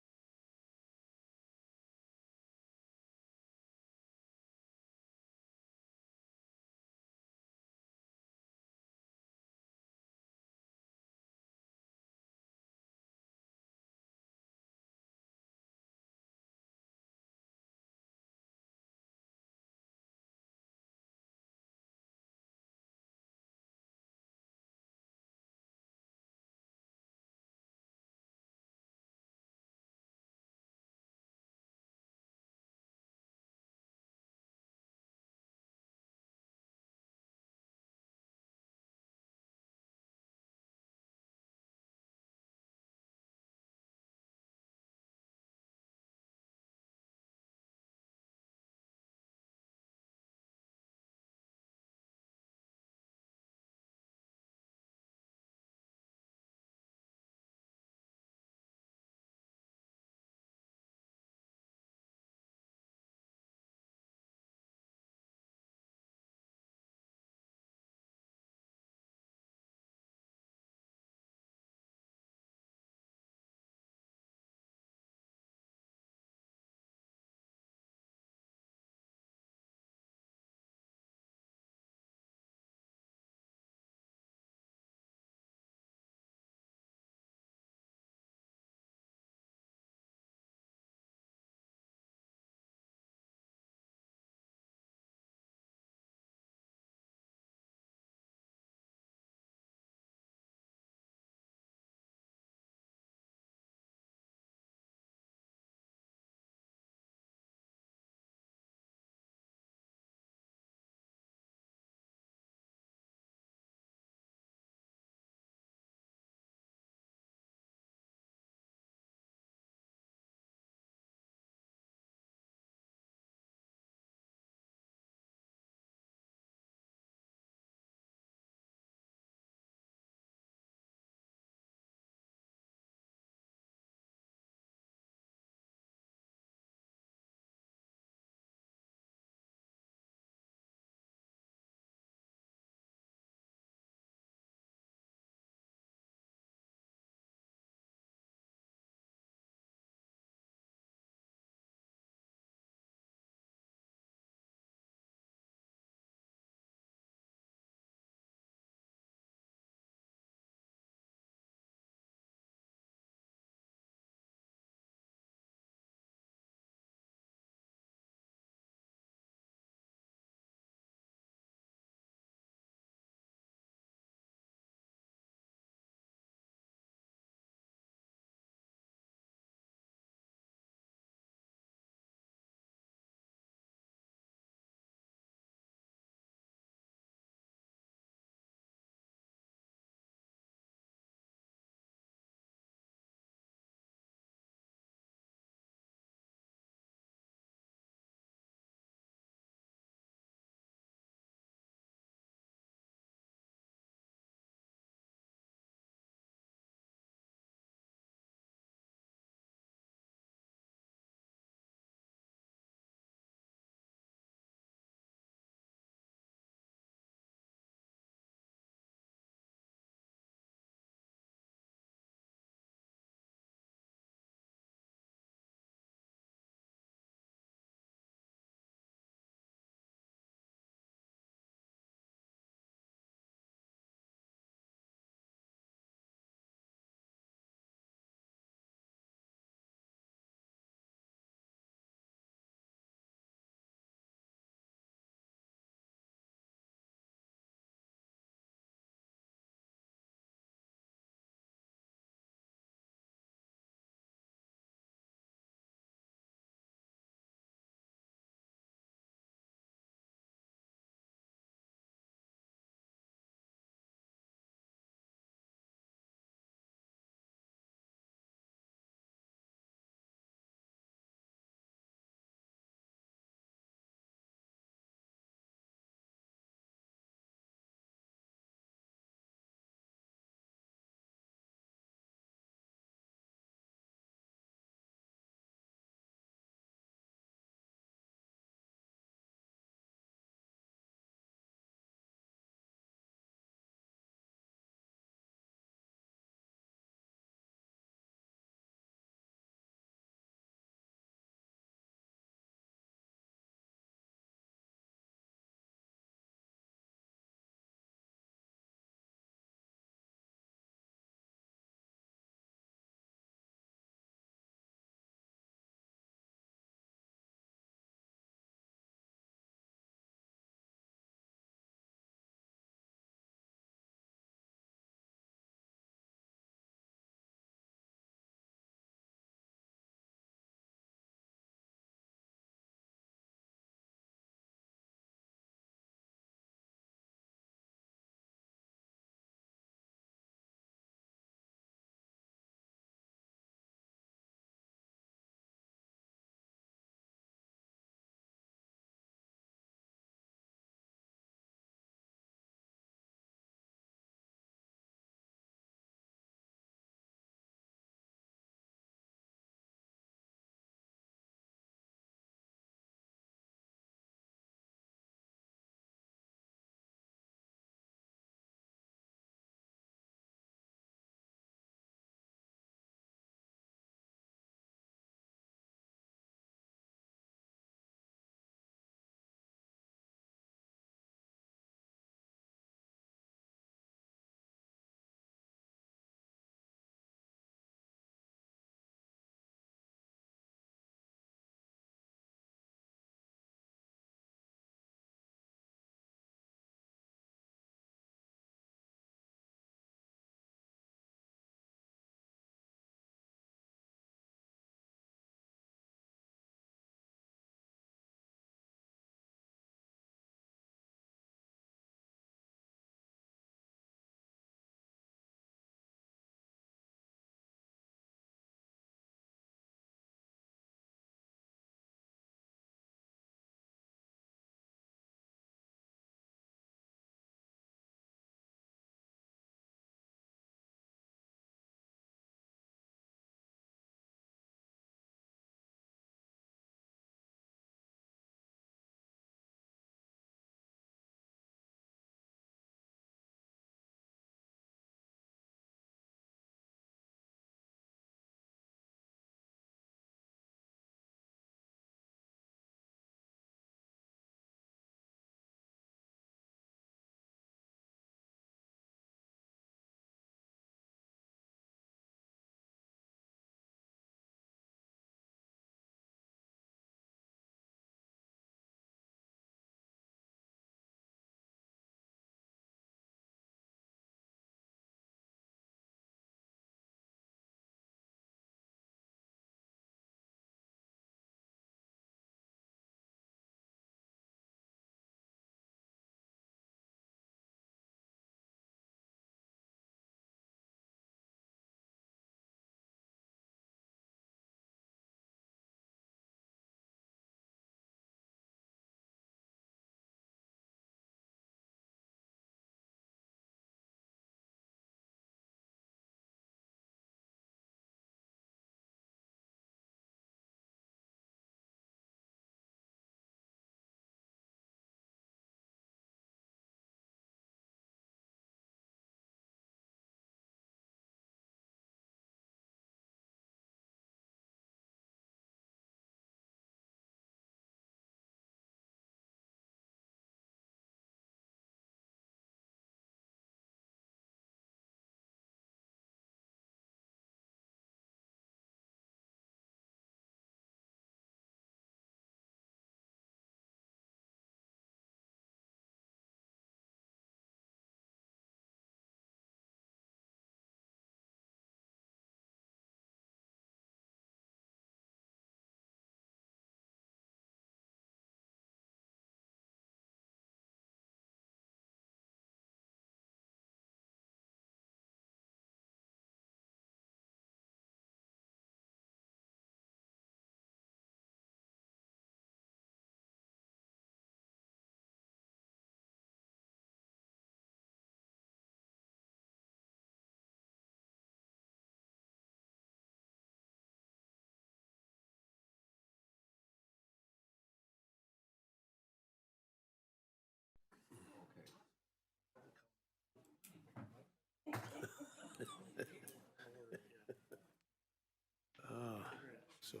so.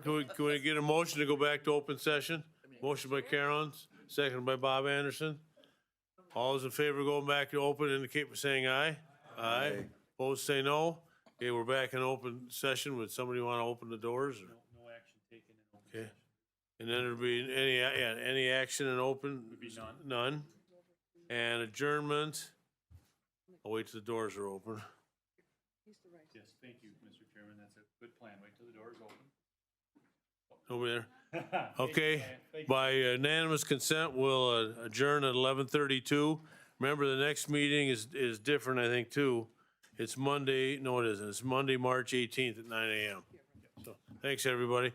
Can we get a motion to go back to open session? Motion by Carolyn, seconded by Bob Anderson. All those in favor of going back to open indicate by saying aye. Aye. Opposed, say no. Okay, we're back in open session. Would somebody want to open the doors? Or? No action taken in open Okay. And then there'd be any action in open? Would be none. None. And adjournment. I'll wait till the doors are open. Yes, thank you, Mr. Chairman. That's a good plan. Wait till the door is open. Over there. Okay, by unanimous consent, we'll adjourn at 11:32. Remember, the next meeting is different, I think, too. It's Monday, no, it isn't. It's Monday, March 18th at 9 a.m. So, thanks, everybody.